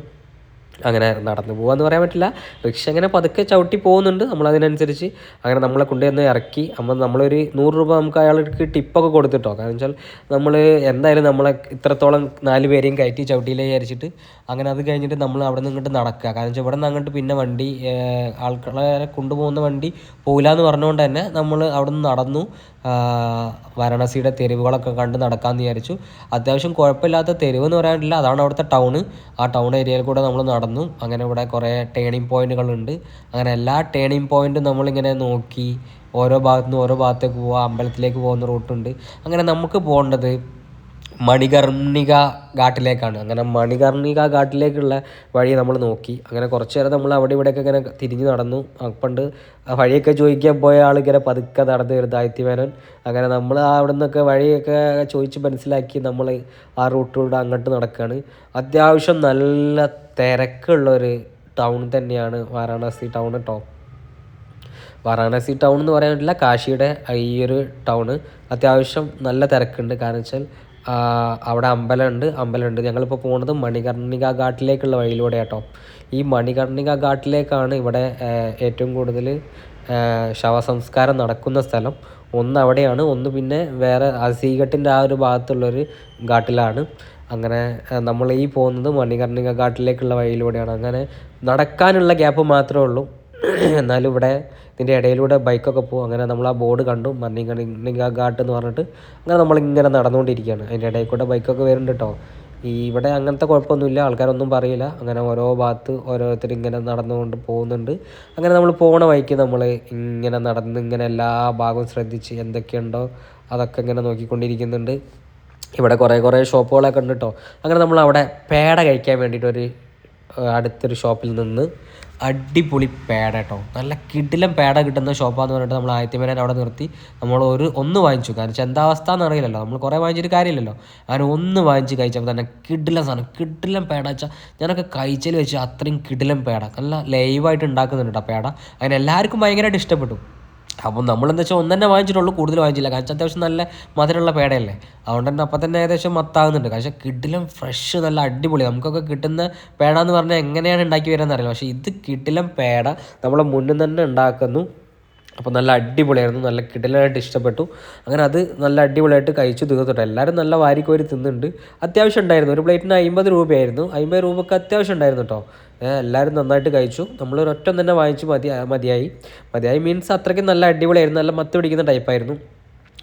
അങ്ങനെ നടന്നു പോകാമെന്ന് പറയാൻ പറ്റില്ല, റിക്ഷ ഇങ്ങനെ പതുക്കെ ചവിട്ടി പോകുന്നുണ്ട്. നമ്മളതിനനുസരിച്ച് അങ്ങനെ നമ്മളെ കൊണ്ടുവന്ന് ഇറക്കി. നമ്മളൊരു 100 രൂപ നമുക്ക് അയാൾക്ക് ടിപ്പൊക്കെ കൊടുത്തിട്ടോ. കാരണം വെച്ചാൽ നമ്മൾ എന്തായാലും നമ്മളെ ഇത്രത്തോളം 4 പേരെയും കയറ്റി ചവിട്ടിയില്ലേ വിചാരിച്ചിട്ട് അങ്ങനെ അത് കഴിഞ്ഞിട്ട് നമ്മൾ അവിടെ നിന്ന് ഇങ്ങോട്ട് നടക്കുക. കാരണം വെച്ചാൽ ഇവിടെ നിന്ന് അങ്ങോട്ട് പിന്നെ വണ്ടി ആൾക്കാരെ കൊണ്ടുപോകുന്ന വണ്ടി പോകില്ല എന്ന് പറഞ്ഞുകൊണ്ട് തന്നെ നമ്മൾ അവിടെ നിന്ന് നടന്നു. വാരണാസിയുടെ തെരുവുകളൊക്കെ കണ്ട് നടക്കാമെന്ന് വിചാരിച്ചു. അത്യാവശ്യം കുഴപ്പമില്ലാത്ത തെരുവെന്ന് പറയാനില്ല, അതാണ് അവിടുത്തെ ടൗണ്. ആ ടൗൺ ഏരിയയിൽ കൂടെ നമ്മൾ നടന്നു. അങ്ങനെ ഇവിടെ കുറേ ടേണിംഗ് പോയിന്റുകളുണ്ട്. അങ്ങനെ എല്ലാ ടേണിംഗ് പോയിന്റും നമ്മളിങ്ങനെ നോക്കി ഓരോ ഭാഗത്തു നിന്ന് ഓരോ ഭാഗത്തേക്ക് പോവുക. അമ്പലത്തിലേക്ക് പോകുന്ന റൂട്ടുണ്ട്. അങ്ങനെ നമുക്ക് പോകേണ്ടത് മണികർണിക ഘാട്ടിലേക്കാണ്. അങ്ങനെ മണികർണിക ഘാട്ടിലേക്കുള്ള വഴി നമ്മൾ നോക്കി. അങ്ങനെ കുറച്ച് നേരം നമ്മൾ അവിടെ ഇവിടെയൊക്കെ ഇങ്ങനെ തിരിഞ്ഞ് നടന്നു. പണ്ട് വഴിയൊക്കെ ചോദിക്കാൻ പോയ ആൾ ഇങ്ങനെ പതുക്കെ നടന്നു വരും, ദായിത്യമേനോൻ. അങ്ങനെ നമ്മൾ അവിടെ നിന്നൊക്കെ വഴിയൊക്കെ ചോദിച്ച് മനസ്സിലാക്കി നമ്മൾ ആ റൂട്ടിലൂടെ അങ്ങോട്ട് നടക്കുകയാണ്. അത്യാവശ്യം നല്ല തിരക്കുള്ളൊരു ടൗൺ തന്നെയാണ് വാരണാസി ടൗൺ കേട്ടോ. വാരണാസി ടൗൺ എന്ന് പറയാൻ പറ്റില്ല, കാശിയുടെ ഈ ഒരു ടൗണ് അത്യാവശ്യം നല്ല തിരക്കുണ്ട്. കാരണം വെച്ചാൽ അവിടെ അമ്പലമുണ്ട്. ഞങ്ങളിപ്പോൾ പോകുന്നത് മണികർണിക ഘാട്ടിലേക്കുള്ള വഴിയിലൂടെ കേട്ടോ. ഈ മണികർണിക ഘാട്ടിലേക്കാണ് ഇവിടെ ഏറ്റവും കൂടുതൽ ശവസംസ്കാരം നടക്കുന്ന സ്ഥലം. ഒന്ന് അവിടെയാണ്, ഒന്ന് പിന്നെ വേറെ അസീഘട്ടിൻ്റെ ആ ഒരു ഭാഗത്തുള്ളൊരു ഘാട്ടിലാണ്. അങ്ങനെ നമ്മൾ ഈ പോകുന്നത് മണികർണിക ഘാട്ടിലേക്കുള്ള വഴിയിലൂടെയാണ്. അങ്ങനെ നടക്കാനുള്ള ഗ്യാപ്പ് മാത്രമേ ഉള്ളൂ. എന്നാലും ഇവിടെ ഇതിൻ്റെ ഇടയിലൂടെ ബൈക്കൊക്കെ പോകും. അങ്ങനെ നമ്മൾ ആ ബോർഡ് കണ്ടു, മണികർണിക ഘാട്ട് എന്ന് പറഞ്ഞിട്ട്. അങ്ങനെ നമ്മളിങ്ങനെ നടന്നുകൊണ്ടിരിക്കുകയാണ്. അതിൻ്റെ ഇടയിൽ കൂടെ ബൈക്കൊക്കെ വരുന്നുണ്ട് കേട്ടോ. ഇവിടെ അങ്ങനത്തെ കുഴപ്പമൊന്നുമില്ല, ആൾക്കാരൊന്നും പറയില്ല. അങ്ങനെ ഓരോ ഭാഗത്ത് ഓരോരുത്തർ ഇങ്ങനെ നടന്നുകൊണ്ട് പോകുന്നുണ്ട്. അങ്ങനെ നമ്മൾ പോണ വഴിക്ക് നമ്മൾ ഇങ്ങനെ നടന്ന് ഇങ്ങനെ എല്ലാ ഭാഗവും ശ്രദ്ധിച്ച് എന്തൊക്കെയുണ്ടോ അതൊക്കെ ഇങ്ങനെ നോക്കിക്കൊണ്ടിരിക്കുന്നുണ്ട്. ഇവിടെ കുറേ ഷോപ്പുകളൊക്കെ ഉണ്ട് കേട്ടോ. അങ്ങനെ നമ്മൾ അവിടെ പേട കഴിക്കാൻ വേണ്ടിയിട്ടൊരു അടുത്തൊരു ഷോപ്പിൽ നിന്ന് അടിപൊളി പേട കേട്ടോ, നല്ല കിടിലം പേട കിട്ടുന്ന ഷോപ്പാന്ന് പറഞ്ഞിട്ട് നമ്മൾ ആയിരത്തിമേനോൻ അവിടെ നിർത്തി. നമ്മൾ ഒന്ന് വാങ്ങിച്ചു. കാരണം വെച്ചാൽ എന്താ അവസ്ഥ എന്നറിയില്ലല്ലോ, നമ്മൾ കുറേ വാങ്ങിച്ചിട്ട് കാര്യമില്ലല്ലോ. അങ്ങനെ ഒന്ന് വാങ്ങിച്ച് കഴിച്ചപ്പോൾ തന്നെ കിടിലം സാധനം, കിടിലം പേട വെച്ചാൽ ഞാനൊക്കെ കഴിച്ചതിൽ വെച്ച് അത്രയും കിടിലം പേട, നല്ല ലൈവായിട്ട് ഉണ്ടാക്കുന്നുണ്ട് കേട്ടോ പേട. അങ്ങനെ എല്ലാവർക്കും ഭയങ്കരമായിട്ട് ഇഷ്ടപ്പെട്ടു. അപ്പം നമ്മളെന്താ വെച്ചാൽ ഒന്ന് തന്നെ വാങ്ങിച്ചിട്ടുള്ളൂ, കൂടുതൽ വാങ്ങിച്ചില്ല. കാരണം അത്യാവശ്യം നല്ല മധുരമുള്ള പേടയല്ലേ, അതുകൊണ്ട് തന്നെ അപ്പം തന്നെ ഏകദേശം മത്താകുന്നുണ്ട്. പക്ഷേ കിടിലം ഫ്രഷ് നല്ല അടിപൊളി. നമുക്കൊക്കെ കിട്ടുന്ന പേട എന്ന് പറഞ്ഞാൽ എങ്ങനെയാണ് ഉണ്ടാക്കി വരുന്നത് അറിയില്ല, പക്ഷേ ഇത് കിടിലം പേട നമ്മളെ മുന്നിൽ തന്നെ ഉണ്ടാക്കുന്നു. അപ്പോൾ നല്ല അടിപൊളിയായിരുന്നു, നല്ല കിടിലമായിട്ട് ഇഷ്ടപ്പെട്ടു. അങ്ങനെ അത് നല്ല അടിപൊളിയായിട്ട് കഴിച്ചു തീർത്തിട്ട് എല്ലാവരും നല്ല വാരിക്കോരി തിന്നുന്നുണ്ട്. അത്യാവശ്യം ഉണ്ടായിരുന്നു, ഒരു പ്ലേറ്റിന് 50 രൂപയായിരുന്നു. 50 രൂപയ്ക്ക് അത്യാവശ്യം ഉണ്ടായിരുന്നു കേട്ടോ. എല്ലാവരും നന്നായിട്ട് കഴിച്ചു. നമ്മൾ ഒരൊറ്റ തന്നെ വാങ്ങിച്ച് മതിയായി മീൻസ് അത്രയ്ക്ക് നല്ല അടിപൊളിയായിരുന്നു, നല്ല മത്ത് പിടിക്കുന്ന ടൈപ്പായിരുന്നു.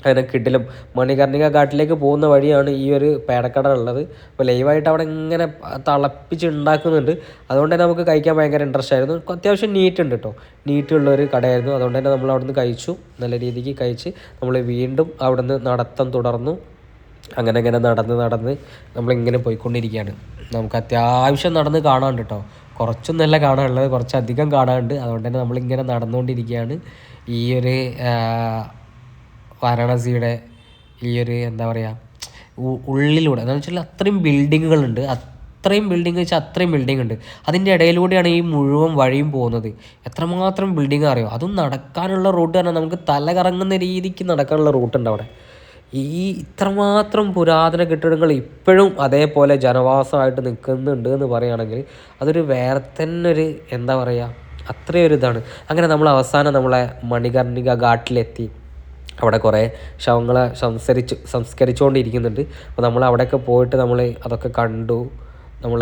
അങ്ങനെ കിടിലം മണികർണിക ഘാട്ടിലേക്ക് പോകുന്ന വഴിയാണ് ഈ ഒരു പേടക്കട ഉള്ളത്. അപ്പോൾ ലൈവായിട്ട് അവിടെ ഇങ്ങനെ തിളപ്പിച്ച് ഉണ്ടാക്കുന്നുണ്ട്. അതുകൊണ്ട് തന്നെ നമുക്ക് കഴിക്കാൻ ഭയങ്കര ഇൻട്രസ്റ്റ് ആയിരുന്നു. അത്യാവശ്യം നീറ്റുണ്ട് കേട്ടോ, നീറ്റുള്ളൊരു കടയായിരുന്നു. അതുകൊണ്ട് തന്നെ നമ്മൾ അവിടെ നിന്ന് കഴിച്ചു, നല്ല രീതിക്ക് കഴിച്ച് നമ്മൾ വീണ്ടും അവിടെ നിന്ന് നടത്തം തുടർന്നു. അങ്ങനെ നടന്ന് നമ്മളിങ്ങനെ പോയിക്കൊണ്ടിരിക്കുകയാണ്. നമുക്ക് അത്യാവശ്യം നടന്ന് കാണാനുണ്ട് കേട്ടോ, കുറച്ചൊന്നല്ല കാണാനുള്ളത്, കുറച്ചധികം കാണാനുണ്ട്. അതുകൊണ്ട് തന്നെ നമ്മളിങ്ങനെ നടന്നുകൊണ്ടിരിക്കുകയാണ് ഈ ഒരു വാരണാസിയുടെ ഈ ഒരു എന്താ പറയുക ഉള്ളിലൂടെ. എന്താണെന്ന് വെച്ചാൽ അത്രയും ബിൽഡിങ്ങുകളുണ്ട്, അത്രയും ബിൽഡിംഗ് ഉണ്ട്. അതിൻ്റെ ഇടയിലൂടെയാണ് ഈ മുഴുവൻ വഴിയും പോകുന്നത്. എത്രമാത്രം ബിൽഡിംഗ് അറിയോ. അതും നടക്കാനുള്ള റൂട്ട് പറഞ്ഞാൽ നമുക്ക് തല കറങ്ങുന്ന രീതിക്ക് നടക്കാനുള്ള റൂട്ടുണ്ട് അവിടെ. ഈ ഇത്രമാത്രം പുരാതന കെട്ടിടങ്ങൾ ഇപ്പോഴും അതേപോലെ ജനവാസമായിട്ട് നിൽക്കുന്നുണ്ട് എന്ന് പറയുകയാണെങ്കിൽ അതൊരു വേറെ തന്നെ ഒരു എന്താ പറയുക, അത്രയൊരു ഇതാണ്. അങ്ങനെ നമ്മൾ അവസാനം നമ്മളെ മണികർണിക ഘാട്ടിലെത്തി. അവിടെ കുറേ ശവങ്ങളെ സംസ്കരിച്ചുകൊണ്ടിരിക്കുന്നുണ്ട്. അപ്പോൾ നമ്മൾ അവിടെയൊക്കെ പോയിട്ട് നമ്മൾ അതൊക്കെ കണ്ടു. നമ്മൾ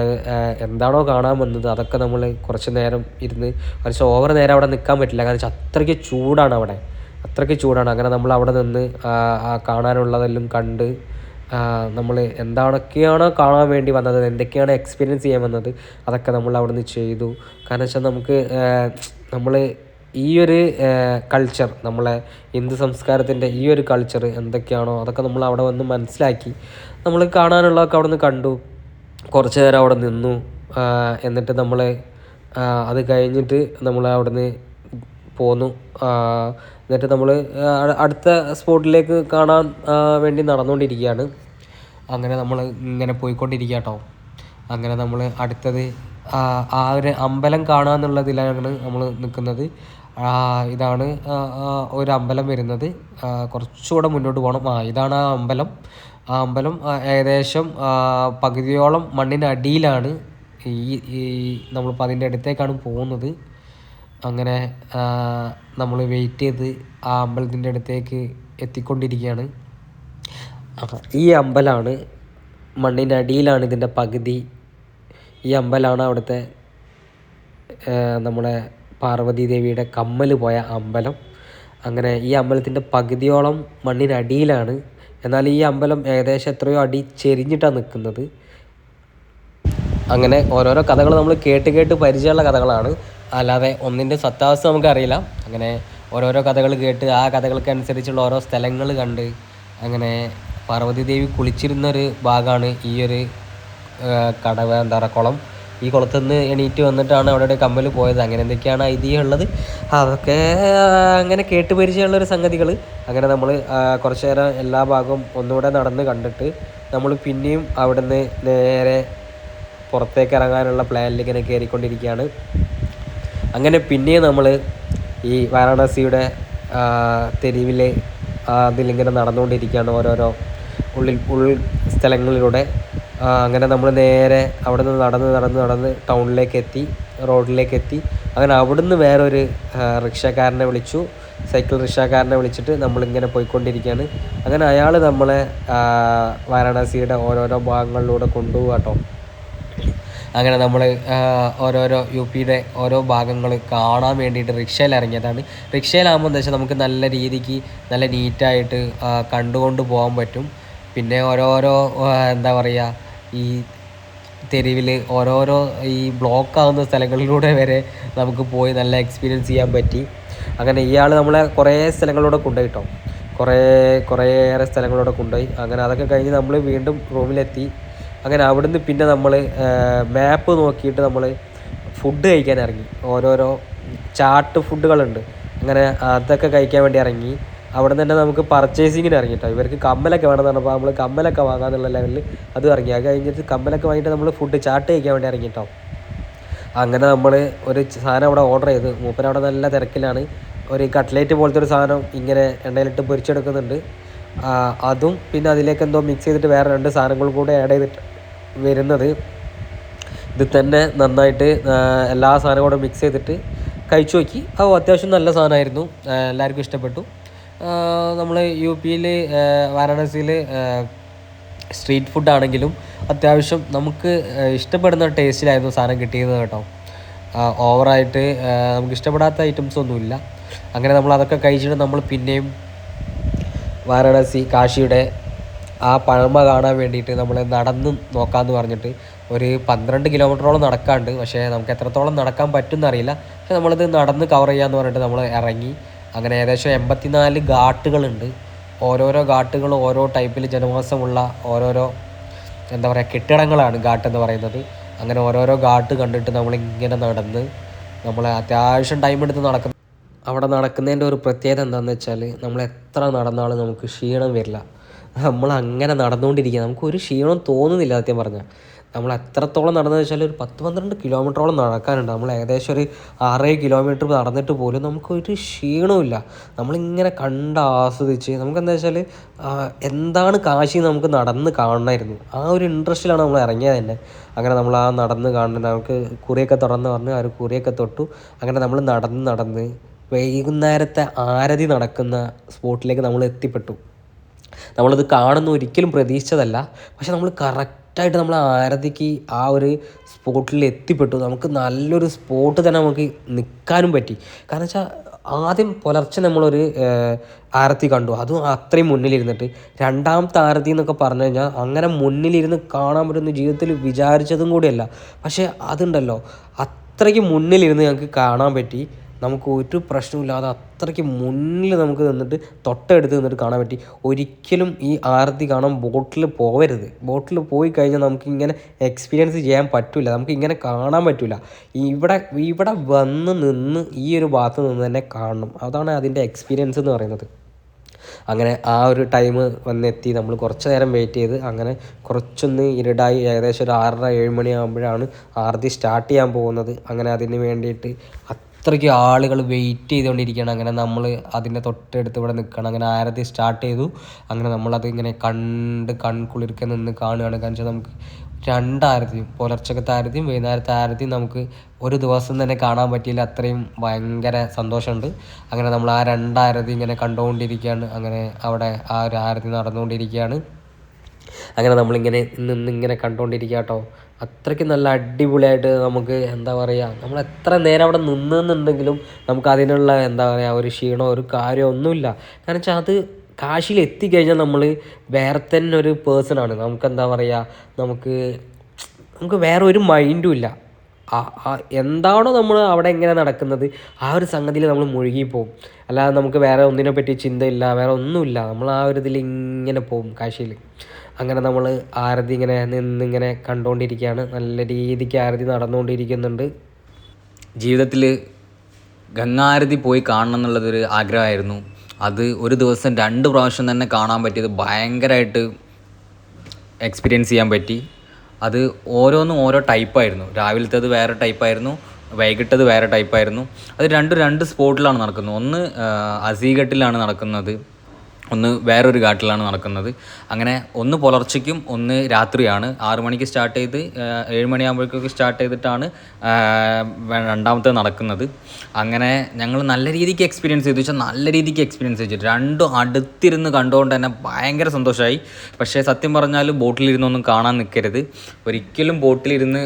എന്താണോ കാണാൻ വന്നത് അതൊക്കെ നമ്മൾ കുറച്ച് നേരം ഇരുന്ന്, കുറച്ച് ഓവർ നേരം അവിടെ നിൽക്കാൻ പറ്റില്ല. കാരണം വെച്ചാൽ അത്രയ്ക്ക് ചൂടാണ്. അങ്ങനെ നമ്മൾ അവിടെ നിന്ന് കാണാനുള്ളതെല്ലാം കണ്ട് നമ്മൾ എന്തൊക്കെയാണോ കാണാൻ വേണ്ടി വന്നത്, എന്തൊക്കെയാണ് എക്സ്പീരിയൻസ് ചെയ്യാൻ വന്നത് അതൊക്കെ നമ്മൾ അവിടെ നിന്ന് ചെയ്തു. കാരണം വെച്ചാൽ നമുക്ക് നമ്മൾ ഈ ഒരു കൾച്ചർ, നമ്മളെ ഹിന്ദു സംസ്കാരത്തിൻ്റെ ഈ ഒരു കൾച്ചർ എന്തൊക്കെയാണോ അതൊക്കെ നമ്മൾ അവിടെ വന്ന് മനസ്സിലാക്കി. നമ്മൾ കാണാനുള്ളതൊക്കെ അവിടെ നിന്ന് കണ്ടു, കുറച്ച് നേരം അവിടെ നിന്നു. എന്നിട്ട് നമ്മൾ അത് കഴിഞ്ഞിട്ട് നമ്മൾ അവിടെ നിന്ന് പോന്നു. എന്നിട്ട് നമ്മൾ അടുത്ത സ്പോട്ടിലേക്ക് കാണാൻ വേണ്ടി നടന്നുകൊണ്ടിരിക്കുകയാണ്. അങ്ങനെ നമ്മൾ ഇങ്ങനെ പോയിക്കൊണ്ടിരിക്കുക കേട്ടോ. അങ്ങനെ നമ്മൾ അടുത്തത് ആ ഒരു അമ്പലം കാണുക എന്നുള്ളതിലാണ് നമ്മൾ നിൽക്കുന്നത്. ഇതാണ് ഒരു അമ്പലം വരുന്നത്. കുറച്ചുകൂടെ മുന്നോട്ട് പോകണം. ഇതാണ് ആ അമ്പലം. ആ അമ്പലം ഏകദേശം പകുതിയോളം മണ്ണിനടിയിലാണ്. ഈ നമ്മളിപ്പോൾ അതിൻ്റെ അടുത്തേക്കാണ് പോകുന്നത്. അങ്ങനെ നമ്മൾ വെയിറ്റ് ചെയ്ത് ആ അമ്പലത്തിൻ്റെ അടുത്തേക്ക് എത്തിക്കൊണ്ടിരിക്കുകയാണ്. ഈ അമ്പലമാണ്, മണ്ണിനടിയിലാണ് ഇതിൻ്റെ പകുതി. ഈ അമ്പലമാണ് അവിടുത്തെ നമ്മുടെ പാർവതി ദേവിയുടെ കമ്മൽ പോയ അമ്പലം. അങ്ങനെ ഈ അമ്പലത്തിൻ്റെ പകുതിയോളം മണ്ണിനടിയിലാണ്. എന്നാൽ ഈ അമ്പലം ഏകദേശം എത്രയോ അടി ചെരിഞ്ഞിട്ടാണ് നിൽക്കുന്നത്. അങ്ങനെ ഓരോരോ കഥകൾ നമ്മൾ കേട്ട് പരിചയമുള്ള കഥകളാണ്, അല്ലാതെ ഒന്നിൻ്റെ സത്യാവസ്ഥ നമുക്കറിയില്ല. അങ്ങനെ ഓരോരോ കഥകൾ കേട്ട് ആ കഥകൾക്കനുസരിച്ചുള്ള ഓരോ സ്ഥലങ്ങൾ കണ്ട് അങ്ങനെ പാർവതി ദേവി കുളിച്ചിരുന്നൊരു ഭാഗമാണ് ഈ ഒരു കടവ്, എന്താ പറയുക, കുളം. ഈ കുളത്തിൽ നിന്ന് എണീറ്റ് വന്നിട്ടാണ് അവിടെ കമ്മൽ പോയത്. അങ്ങനെ എന്തൊക്കെയാണ് ഐതിഹ്യം ഉള്ളത്, അതൊക്കെ അങ്ങനെ കേട്ട് പരിചയമുള്ളൊരു സംഗതികൾ. അങ്ങനെ നമ്മൾ കുറച്ച് നേരം എല്ലാ ഭാഗവും ഒന്നുകൂടെ നടന്ന് കണ്ടിട്ട് നമ്മൾ പിന്നെയും അവിടുന്ന് നേരെ പുറത്തേക്ക് ഇറങ്ങാനുള്ള പ്ലാനിൽ ഇങ്ങനെ കയറിക്കൊണ്ടിരിക്കുകയാണ്. അങ്ങനെ പിന്നെയും നമ്മൾ ഈ വാരണാസിയുടെ തെരുവിൽ അതിലിങ്ങനെ നടന്നുകൊണ്ടിരിക്കുകയാണ്, ഓരോരോ ഉൾ സ്ഥലങ്ങളിലൂടെ. അങ്ങനെ നമ്മൾ നേരെ അവിടെ നിന്ന് നടന്ന് ടൗണിലേക്ക് എത്തി, റോഡിലേക്ക് എത്തി. അങ്ങനെ അവിടുന്ന് വേറൊരു റിക്ഷക്കാരനെ വിളിച്ചു, സൈക്കിൾ റിക്ഷക്കാരനെ വിളിച്ചിട്ട് നമ്മളിങ്ങനെ പോയിക്കൊണ്ടിരിക്കുകയാണ്. അങ്ങനെ അയാൾ നമ്മളെ വാരണാസിയുടെ ഓരോരോ ഭാഗങ്ങളിലൂടെ കൊണ്ടുപോകാം കേട്ടോ. അങ്ങനെ നമ്മൾ ഓരോരോ യു പിയുടെ ഓരോ ഭാഗങ്ങൾ കാണാൻ വേണ്ടിയിട്ട് റിക്ഷയിൽ ഇറങ്ങിയതാണ്. റിക്ഷയിലാകുമ്പോൾ എന്താ വെച്ചാൽ നമുക്ക് നല്ല രീതിക്ക് നല്ല നീറ്റായിട്ട് കണ്ടുകൊണ്ട് പോകാൻ പറ്റും. പിന്നെ ഓരോരോ എന്താ പറയുക, ഈ തെരുവിൽ ഓരോരോ ഈ ബ്ലോക്കാവുന്ന സ്ഥലങ്ങളിലൂടെ വരെ നമുക്ക് പോയി നല്ല എക്സ്പീരിയൻസ് ചെയ്യാൻ പറ്റി. അങ്ങനെ ഇയാൾ നമ്മളെ കുറേ സ്ഥലങ്ങളിലൂടെ കൊണ്ടുപോയി കേട്ടോ, കുറേയേറെ സ്ഥലങ്ങളിലൂടെ കൊണ്ടുപോയി. അങ്ങനെ അതൊക്കെ കഴിഞ്ഞ് നമ്മൾ വീണ്ടും റൂമിലെത്തി. അങ്ങനെ അവിടുന്ന് പിന്നെ നമ്മൾ മാപ്പ് നോക്കിയിട്ട് നമ്മൾ ഫുഡ് കഴിക്കാൻ ഇറങ്ങി. ഓരോരോ ചാട്ട് ഫുഡുകളുണ്ട്, അങ്ങനെ അതൊക്കെ കഴിക്കാൻ വേണ്ടി ഇറങ്ങി. അവിടെ തന്നെ നമുക്ക് പർച്ചേസിങ്ങിന് ഇറങ്ങിയിട്ടോ. ഇവർക്ക് കമ്മലൊക്കെ വേണമെന്ന് പറഞ്ഞപ്പോൾ നമ്മൾ കമ്മലൊക്കെ വാങ്ങാമെന്നുള്ള ലെവലിൽ അത് ഇറങ്ങി. അത് കഴിഞ്ഞിട്ട് കമ്മലൊക്കെ വാങ്ങിയിട്ട് നമ്മൾ ഫുഡ് ചാട്ട് കഴിക്കാൻ വേണ്ടി ഇറങ്ങിയിട്ടോ. അങ്ങനെ നമ്മൾ ഒരു സാധനം അവിടെ ഓർഡർ ചെയ്ത്, മൂപ്പരവിടെ നല്ല തിരക്കിലാണ്. ഒരു കട്ട്ലേറ്റ് പോലത്തെ ഒരു സാധനം ഇങ്ങനെ എണ്ണയിലിട്ട് പൊരിച്ചെടുക്കുന്നുണ്ട്. അതും പിന്നെ അതിലേക്ക് എന്തോ മിക്സ് ചെയ്തിട്ട് വേറെ 2 സാധനങ്ങളും കൂടെ ആഡ് ചെയ്തിട്ട് വരുന്നത്. ഇത് തന്നെ നന്നായിട്ട് എല്ലാ സാധനവും കൂടെ മിക്സ് ചെയ്തിട്ട് കഴിച്ചു നോക്കി. അത്യാവശ്യം നല്ല സാധനമായിരുന്നു, എല്ലാവർക്കും ഇഷ്ടപ്പെട്ടു. നമ്മൾ യു പിയിൽ വാരണാസിയിൽ സ്ട്രീറ്റ് ഫുഡാണെങ്കിലും അത്യാവശ്യം നമുക്ക് ഇഷ്ടപ്പെടുന്ന ടേസ്റ്റിലായിരുന്നു സാധനം കിട്ടിയത് കേട്ടോ. ഓവറായിട്ട് നമുക്ക് ഇഷ്ടപ്പെടാത്ത ഐറ്റംസ് ഒന്നുമില്ല. അങ്ങനെ നമ്മൾ അതൊക്കെ കഴിച്ചിട്ട് നമ്മൾ പിന്നെയും വാരണാസി കാശിയുടെ ആ പഴമ കാണാൻ വേണ്ടിയിട്ട് നമ്മൾ നടന്ന് നോക്കാമെന്ന് പറഞ്ഞിട്ട് ഒരു 12 കിലോമീറ്ററോളം നടക്കാണ്ട്. പക്ഷേ നമുക്ക് എത്രത്തോളം നടക്കാൻ പറ്റുമെന്നറിയില്ല. പക്ഷേ നമ്മളിത് നടന്ന് കവർ ചെയ്യാമെന്ന് പറഞ്ഞിട്ട് നമ്മൾ ഇറങ്ങി. അങ്ങനെ ഏകദേശം 84 ഘാട്ടുകളുണ്ട്. ഓരോരോ ഘാട്ടുകളും ഓരോ ടൈപ്പിൽ ജനവാസമുള്ള ഓരോരോ എന്താ പറയുക കെട്ടിടങ്ങളാണ് ഘാട്ട് എന്ന് പറയുന്നത്. അങ്ങനെ ഓരോരോ ഘാട്ട് കണ്ടിട്ട് നമ്മളിങ്ങനെ നടന്ന് നമ്മൾ അത്യാവശ്യം ടൈം എടുത്ത് നടക്കുന്നു. അവിടെ നടക്കുന്നതിൻ്റെ ഒരു പ്രത്യേകത എന്താണെന്ന് വെച്ചാൽ നമ്മൾ എത്ര നടന്നാലും നമുക്ക് ക്ഷീണം വരില്ല. നമ്മൾ അങ്ങനെ നടന്നുകൊണ്ടിരിക്കുക, നമുക്കൊരു ക്ഷീണം തോന്നുന്നില്ല. സത്യം പറഞ്ഞാൽ നമ്മൾ എത്രത്തോളം നടന്നതെന്ന് വെച്ചാൽ ഒരു 10-12 കിലോമീറ്ററോളം നടക്കാനുണ്ട്. നമ്മൾ ഏകദേശം ഒരു 6 കിലോമീറ്റർ നടന്നിട്ട് പോലും നമുക്കൊരു ക്ഷീണമില്ല. നമ്മളിങ്ങനെ ആസ്വദിച്ച് നമുക്കെന്താ വെച്ചാൽ എന്താണ് കാശി നമുക്ക് നടന്ന് കാണണമായിരുന്നു. ആ ഒരു ഇൻട്രസ്റ്റിലാണ് നമ്മൾ ഇറങ്ങിയത് തന്നെ. അങ്ങനെ നമ്മൾ ആ നടന്ന് കാണുന്നത്, നമുക്ക് കുറിയൊക്കെ തുറന്ന് പറഞ്ഞ് ആ ഒരു കുറിയൊക്കെ തൊട്ടു. അങ്ങനെ നമ്മൾ നടന്ന് വൈകുന്നേരത്തെ ആരതി നടക്കുന്ന സ്പോട്ടിലേക്ക് നമ്മൾ എത്തിപ്പെട്ടു. നമ്മളത് കാണുന്ന ഒരിക്കലും പ്രതീക്ഷിച്ചതല്ല. പക്ഷെ നമ്മൾ കറക്റ്റായിട്ട് നമ്മൾ ആരതിക്ക് ആ ഒരു സ്പോട്ടിൽ എത്തിപ്പെട്ടു. നമുക്ക് നല്ലൊരു സ്പോട്ട് തന്നെ നമുക്ക് നിൽക്കാനും പറ്റി. കാരണം വെച്ചാൽ ആദ്യം പുലർച്ചെ നമ്മളൊരു ആരതി കണ്ടു, അതും അത്രയും മുന്നിലിരുന്നിട്ട്. രണ്ടാമത്തെ ആരതി എന്നൊക്കെ പറഞ്ഞു കഴിഞ്ഞാൽ അങ്ങനെ മുന്നിലിരുന്ന് കാണാൻ പറ്റുന്ന ജീവിതത്തിൽ വിചാരിച്ചതും കൂടിയല്ല. പക്ഷേ അതുണ്ടല്ലോ, അത്രയ്ക്ക് മുന്നിലിരുന്ന് ഞങ്ങൾക്ക് കാണാൻ പറ്റി. നമുക്ക് ഒരു പ്രശ്നമില്ലാതെ അത്രയ്ക്ക് മുന്നിൽ നമുക്ക് നിന്നിട്ട് തൊട്ടടുത്ത് നിന്നിട്ട് കാണാൻ പറ്റി. ഒരിക്കലും ഈ ആരതി കാണാൻ ബോട്ടിൽ പോകരുത്. ബോട്ടിൽ പോയി കഴിഞ്ഞാൽ നമുക്കിങ്ങനെ എക്സ്പീരിയൻസ് ചെയ്യാൻ പറ്റില്ല, നമുക്കിങ്ങനെ കാണാൻ പറ്റില്ല. ഇവിടെ വന്ന് നിന്ന് ഈ ഒരു ഭാഗത്ത് നിന്ന് തന്നെ കാണണം. അതാണ് അതിൻ്റെ എക്സ്പീരിയൻസ് എന്ന് പറയുന്നത്. അങ്ങനെ ആ ഒരു ടൈം വന്നെത്തി. നമ്മൾ കുറച്ച് നേരം വെയിറ്റ് ചെയ്ത് അങ്ങനെ കുറച്ചൊന്ന് ഇരുടായി. ഏകദേശം ഒരു 6:30-7 മണിയാകുമ്പോഴാണ് ആരതി സ്റ്റാർട്ട് ചെയ്യാൻ പോകുന്നത്. അങ്ങനെ അതിന് വേണ്ടിയിട്ട് അത്രയ്ക്ക് ആളുകൾ വെയിറ്റ് ചെയ്തുകൊണ്ടിരിക്കുകയാണ്. അങ്ങനെ നമ്മൾ അതിൻ്റെ തൊട്ടടുത്ത് ഇവിടെ നിൽക്കണം. അങ്ങനെ ആരതി സ്റ്റാർട്ട് ചെയ്തു. അങ്ങനെ നമ്മളത് ഇങ്ങനെ കൺകുളിർക്കെ നിന്ന് കാണുകയാണ്. കാരണം വെച്ചാൽ നമുക്ക് 2 ആരതിയും, പുലർച്ചക്കത്തെ ആരതിയും വൈകുന്നേരത്തെ ആരതിയും നമുക്ക് ഒരു ദിവസം തന്നെ കാണാൻ പറ്റിയില്ല. അത്രയും ഭയങ്കര സന്തോഷമുണ്ട്. അങ്ങനെ നമ്മൾ ആ 2 ആരതി ഇങ്ങനെ കണ്ടുകൊണ്ടിരിക്കുകയാണ്. അങ്ങനെ അവിടെ ആ ഒരു ആരതി നടന്നുകൊണ്ടിരിക്കുകയാണ്. അങ്ങനെ നമ്മളിങ്ങനെ നിന്നിങ്ങനെ കണ്ടുകൊണ്ടിരിക്കുക കേട്ടോ. അത്രയ്ക്ക് നല്ല അടിപൊളിയായിട്ട് നമുക്ക് എന്താ പറയുക, നമ്മൾ എത്ര നേരം അവിടെ നിന്നെന്നുണ്ടെങ്കിലും നമുക്ക് അതിനുള്ള എന്താ പറയുക ഒരു ക്ഷീണമോ ഒരു കാര്യമോ ഒന്നുമില്ല. കാരണം വെച്ചാൽ അത് കാശിയിൽ എത്തിക്കഴിഞ്ഞാൽ നമ്മൾ വേറെ തന്നെ ഒരു പേഴ്സണാണ്. നമുക്ക് എന്താ പറയുക, നമുക്ക് വേറെ ഒരു മൈൻഡും ഇല്ല. എന്താണോ നമ്മൾ അവിടെ എങ്ങനെ നടക്കുന്നത് ആ ഒരു സംഗതിയിൽ നമ്മൾ മുഴുകിപ്പോവും. അല്ലാതെ നമുക്ക് വേറെ ഒന്നിനെ പറ്റി ചിന്തയില്ല, വേറെ ഒന്നുമില്ല. നമ്മൾ ആ ഒരു ഇതിൽ ഇങ്ങനെ പോവും കാശിയിൽ. അങ്ങനെ നമ്മൾ ആരതി ഇങ്ങനെ നിന്നിങ്ങനെ കണ്ടുകൊണ്ടിരിക്കുകയാണ്. നല്ല രീതിക്ക് ആരതി നടന്നുകൊണ്ടിരിക്കുന്നുണ്ട്. ജീവിതത്തിൽ ഗംഗാരതി പോയി കാണണം എന്നുള്ളതൊരു ആഗ്രഹമായിരുന്നു. അത് ഒരു ദിവസം 2 പ്രാവശ്യം തന്നെ കാണാൻ പറ്റിയത് ഭയങ്കരമായിട്ട് എക്സ്പീരിയൻസ് ചെയ്യാൻ പറ്റി. അത് ഓരോന്നും ഓരോ ടൈപ്പായിരുന്നു. രാവിലത്തേത് വേറെ ടൈപ്പായിരുന്നു, വൈകിട്ടത് വേറെ ടൈപ്പായിരുന്നു. അത് രണ്ട് സ്പോട്ടിലാണ് നടക്കുന്നത്. ഒന്ന് അസീഘട്ടിലാണ് നടക്കുന്നത്, ഒന്ന് വേറൊരു ഘാട്ടിലാണ് നടക്കുന്നത്. അങ്ങനെ ഒന്ന് പുലർച്ചയ്ക്കും ഒന്ന് രാത്രിയാണ്. 6 മണിക്ക് സ്റ്റാർട്ട് ചെയ്ത് 7 മണിയാകുമ്പോഴേക്കൊക്കെ സ്റ്റാർട്ട് ചെയ്തിട്ടാണ് രണ്ടാമത്തെ നടക്കുന്നത്. അങ്ങനെ ഞങ്ങൾ നല്ല രീതിക്ക് എക്സ്പീരിയൻസ് ചെയ്തു. വെച്ചാൽ നല്ല രീതിക്ക് എക്സ്പീരിയൻസ് ചെയ്തു. രണ്ടും അടുത്തിരുന്ന് കണ്ടുകൊണ്ട് തന്നെ ഭയങ്കര സന്തോഷമായി. പക്ഷേ സത്യം പറഞ്ഞാൽ ബോട്ടിലിരുന്നൊന്നും കാണാൻ നിൽക്കരുത്. ഒരിക്കലും ബോട്ടിലിരുന്ന്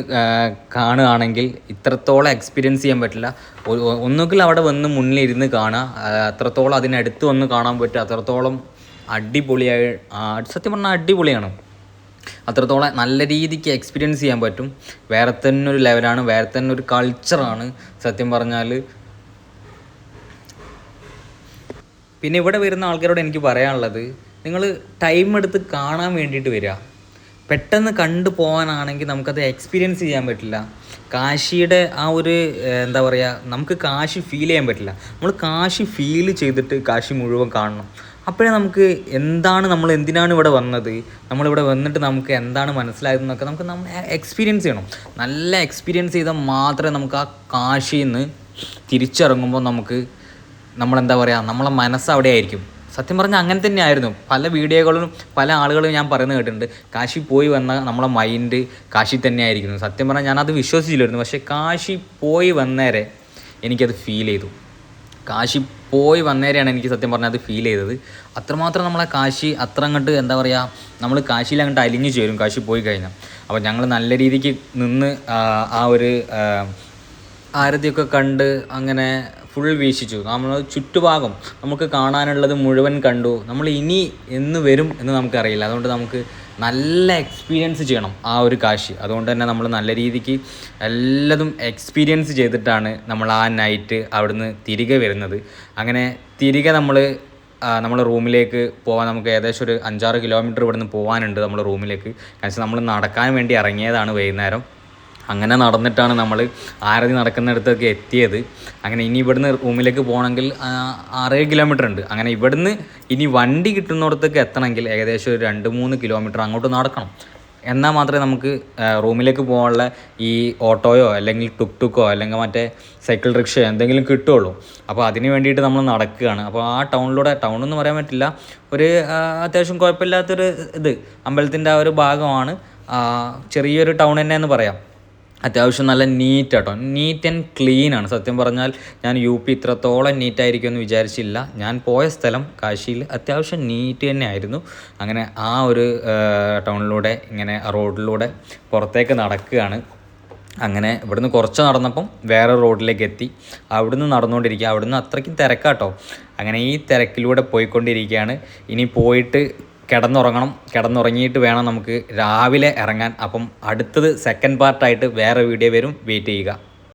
കാണുകയാണെങ്കിൽ ഇത്രത്തോളം എക്സ്പീരിയൻസ് ചെയ്യാൻ പറ്റില്ല. ഒന്നുകിൽ അവിടെ വന്ന് മുന്നിലിരുന്ന് കാണുക, അത്രത്തോളം അതിനടുത്ത് വന്ന് കാണാൻ പറ്റുക. അത്രത്തോളം അടിപൊളിയായി, സത്യം പറഞ്ഞാൽ അടിപൊളിയാണ്. അത്രത്തോളം നല്ല രീതിക്ക് എക്സ്പീരിയൻസ് ചെയ്യാൻ പറ്റും. വേറെ തന്നെ ഒരു ലെവലാണ്, വേറെ തന്നെ ഒരു കൾച്ചറാണ് സത്യം പറഞ്ഞാൽ. പിന്നെ ഇവിടെ വരുന്ന ആൾക്കാരോട് എനിക്ക് പറയാനുള്ളത്, നിങ്ങൾ ടൈം എടുത്ത് കാണാൻ വേണ്ടിയിട്ട് വരിക. പെട്ടെന്ന് കണ്ടു പോകാനാണെങ്കിൽ നമുക്കത് എക്സ്പീരിയൻസ് ചെയ്യാൻ പറ്റില്ല. കാശിയുടെ ആ ഒരു എന്താ പറയുക, നമുക്ക് കാശി ഫീൽ ചെയ്യാൻ പറ്റില്ല. നമ്മൾ കാശി ഫീൽ ചെയ്തിട്ട് കാശി മുഴുവൻ കാണണം. അപ്പോഴേ നമുക്ക് നമ്മൾ എന്തിനാണ് ഇവിടെ വന്നത്, നമ്മളിവിടെ വന്നിട്ട് നമുക്ക് എന്താണ് മനസ്സിലായതെന്നൊക്കെ നമ്മൾ എക്സ്പീരിയൻസ് ചെയ്യണം. നല്ല എക്സ്പീരിയൻസ് ചെയ്താൽ മാത്രമേ നമുക്ക് ആ കാശിയിൽ നിന്ന് തിരിച്ചിറങ്ങുമ്പോൾ നമ്മളെന്താ പറയുക, നമ്മളെ മനസ്സ് അവിടെ ആയിരിക്കും. സത്യം പറഞ്ഞാൽ അങ്ങനെ തന്നെയായിരുന്നു. പല വീഡിയോകളും പല ആളുകളും ഞാൻ പറയുന്നത് കേട്ടിട്ടുണ്ട്, കാശി പോയി വന്ന നമ്മളെ മൈൻഡ് കാശി തന്നെയായിരിക്കുന്നു. സത്യം പറഞ്ഞാൽ ഞാനത് വിശ്വസിച്ചില്ലായിരുന്നു. പക്ഷേ കാശി പോയി വന്നേരെ എനിക്കത് ഫീൽ ചെയ്തു. കാശി പോയി വന്നേരെയാണ് എനിക്ക് സത്യം പറഞ്ഞാൽ അത് ഫീൽ ചെയ്തത്. അത്രമാത്രം നമ്മളെ കാശി അത്ര അങ്ങോട്ട് എന്താ പറയുക, നമ്മൾ കാശിയിൽ അങ്ങോട്ട് അലിഞ്ഞു ചേരും കാശി പോയി കഴിഞ്ഞാൽ. അപ്പോൾ ഞങ്ങൾ നല്ല രീതിക്ക് നിന്ന് ആ ഒരു ആരതിയൊക്കെ കണ്ട് അങ്ങനെ ഫുൾ വീക്ഷിച്ചു. നമ്മൾ ചുറ്റുഭാഗം നമുക്ക് കാണാനുള്ളത് മുഴുവൻ കണ്ടു. നമ്മൾ ഇനി എന്ന് വരും എന്ന് നമുക്കറിയില്ല. അതുകൊണ്ട് നമുക്ക് നല്ല എക്സ്പീരിയൻസ് ചെയ്യണം ആ ഒരു കാശി. അതുകൊണ്ട് തന്നെ നമ്മൾ നല്ല രീതിക്ക് എല്ലാതും എക്സ്പീരിയൻസ് ചെയ്തിട്ടാണ് നമ്മൾ ആ നൈറ്റ് അവിടുന്ന് തിരികെ വരുന്നത്. അങ്ങനെ തിരികെ നമ്മൾ റൂമിലേക്ക് പോകാൻ നമുക്ക് ഏകദേശം ഒരു 5-6 കിലോമീറ്റർ ഇവിടുന്ന് പോകാനുണ്ട് നമ്മൾ റൂമിലേക്ക്. കാരണം നമ്മൾ നടക്കാൻ വേണ്ടി ഇറങ്ങിയതാണ് വൈകുന്നേരം. അങ്ങനെ നടന്നിട്ടാണ് നമ്മൾ ആരതി നടക്കുന്നിടത്തൊക്കെ എത്തിയത്. അങ്ങനെ ഇനി ഇവിടുന്ന് റൂമിലേക്ക് പോകണമെങ്കിൽ 6-7 കിലോമീറ്റർ ഉണ്ട്. അങ്ങനെ ഇവിടുന്ന് ഇനി വണ്ടി കിട്ടുന്നിടത്തൊക്കെ എത്തണമെങ്കിൽ ഏകദേശം ഒരു 2-3 കിലോമീറ്റർ അങ്ങോട്ട് നടക്കണം. എന്നാൽ മാത്രമേ നമുക്ക് റൂമിലേക്ക് പോകാനുള്ള ഈ ഓട്ടോയോ അല്ലെങ്കിൽ ടുക്ടുക്കോ അല്ലെങ്കിൽ മറ്റേ സൈക്കിൾ റിക്ഷയോ എന്തെങ്കിലും കിട്ടുകയുള്ളൂ. അപ്പോൾ അതിന് വേണ്ടിയിട്ട് നമ്മൾ നടക്കുകയാണ്. അപ്പോൾ ആ ടൗണെന്ന് പറയാൻ പറ്റില്ല, ഒരു അത്യാവശ്യം കുഴപ്പമില്ലാത്തൊരു അമ്പലത്തിൻ്റെ ആ ഒരു ഭാഗമാണ്. ചെറിയൊരു ടൗൺ തന്നെ എന്ന് പറയാം. അത്യാവശ്യം നല്ല നീറ്റ് ആൻഡ് ക്ലീനാണ്. സത്യം പറഞ്ഞാൽ ഞാൻ UP ഇത്രത്തോളം നീറ്റായിരിക്കുമെന്ന് വിചാരിച്ചില്ല. ഞാൻ പോയ സ്ഥലം കാശിയിൽ അത്യാവശ്യം നീറ്റ് തന്നെ ആയിരുന്നു. അങ്ങനെ ആ ഒരു ടൗണിലൂടെ ഇങ്ങനെ റോഡിലൂടെ പുറത്തേക്ക് നടക്കുകയാണ്. അങ്ങനെ ഇവിടുന്ന് കുറച്ച് നടന്നപ്പം വേറെ റോഡിലേക്ക് എത്തി. അവിടുന്ന് നടന്നുകൊണ്ടിരിക്കുക. അവിടുന്ന് അത്രയ്ക്കും തിരക്കാട്ടോ. അങ്ങനെ ഈ തിരക്കിലൂടെ പോയിക്കൊണ്ടിരിക്കുകയാണ്. ഇനി പോയിട്ട് കിടന്നുറങ്ങിയിട്ട് വേണം നമുക്ക് രാവിലെ ഇറങ്ങാൻ. അപ്പം അടുത്തത് സെക്കൻഡ് പാർട്ടായിട്ട് വേറെ വീഡിയോ വരും, വെയിറ്റ് ചെയ്യുക.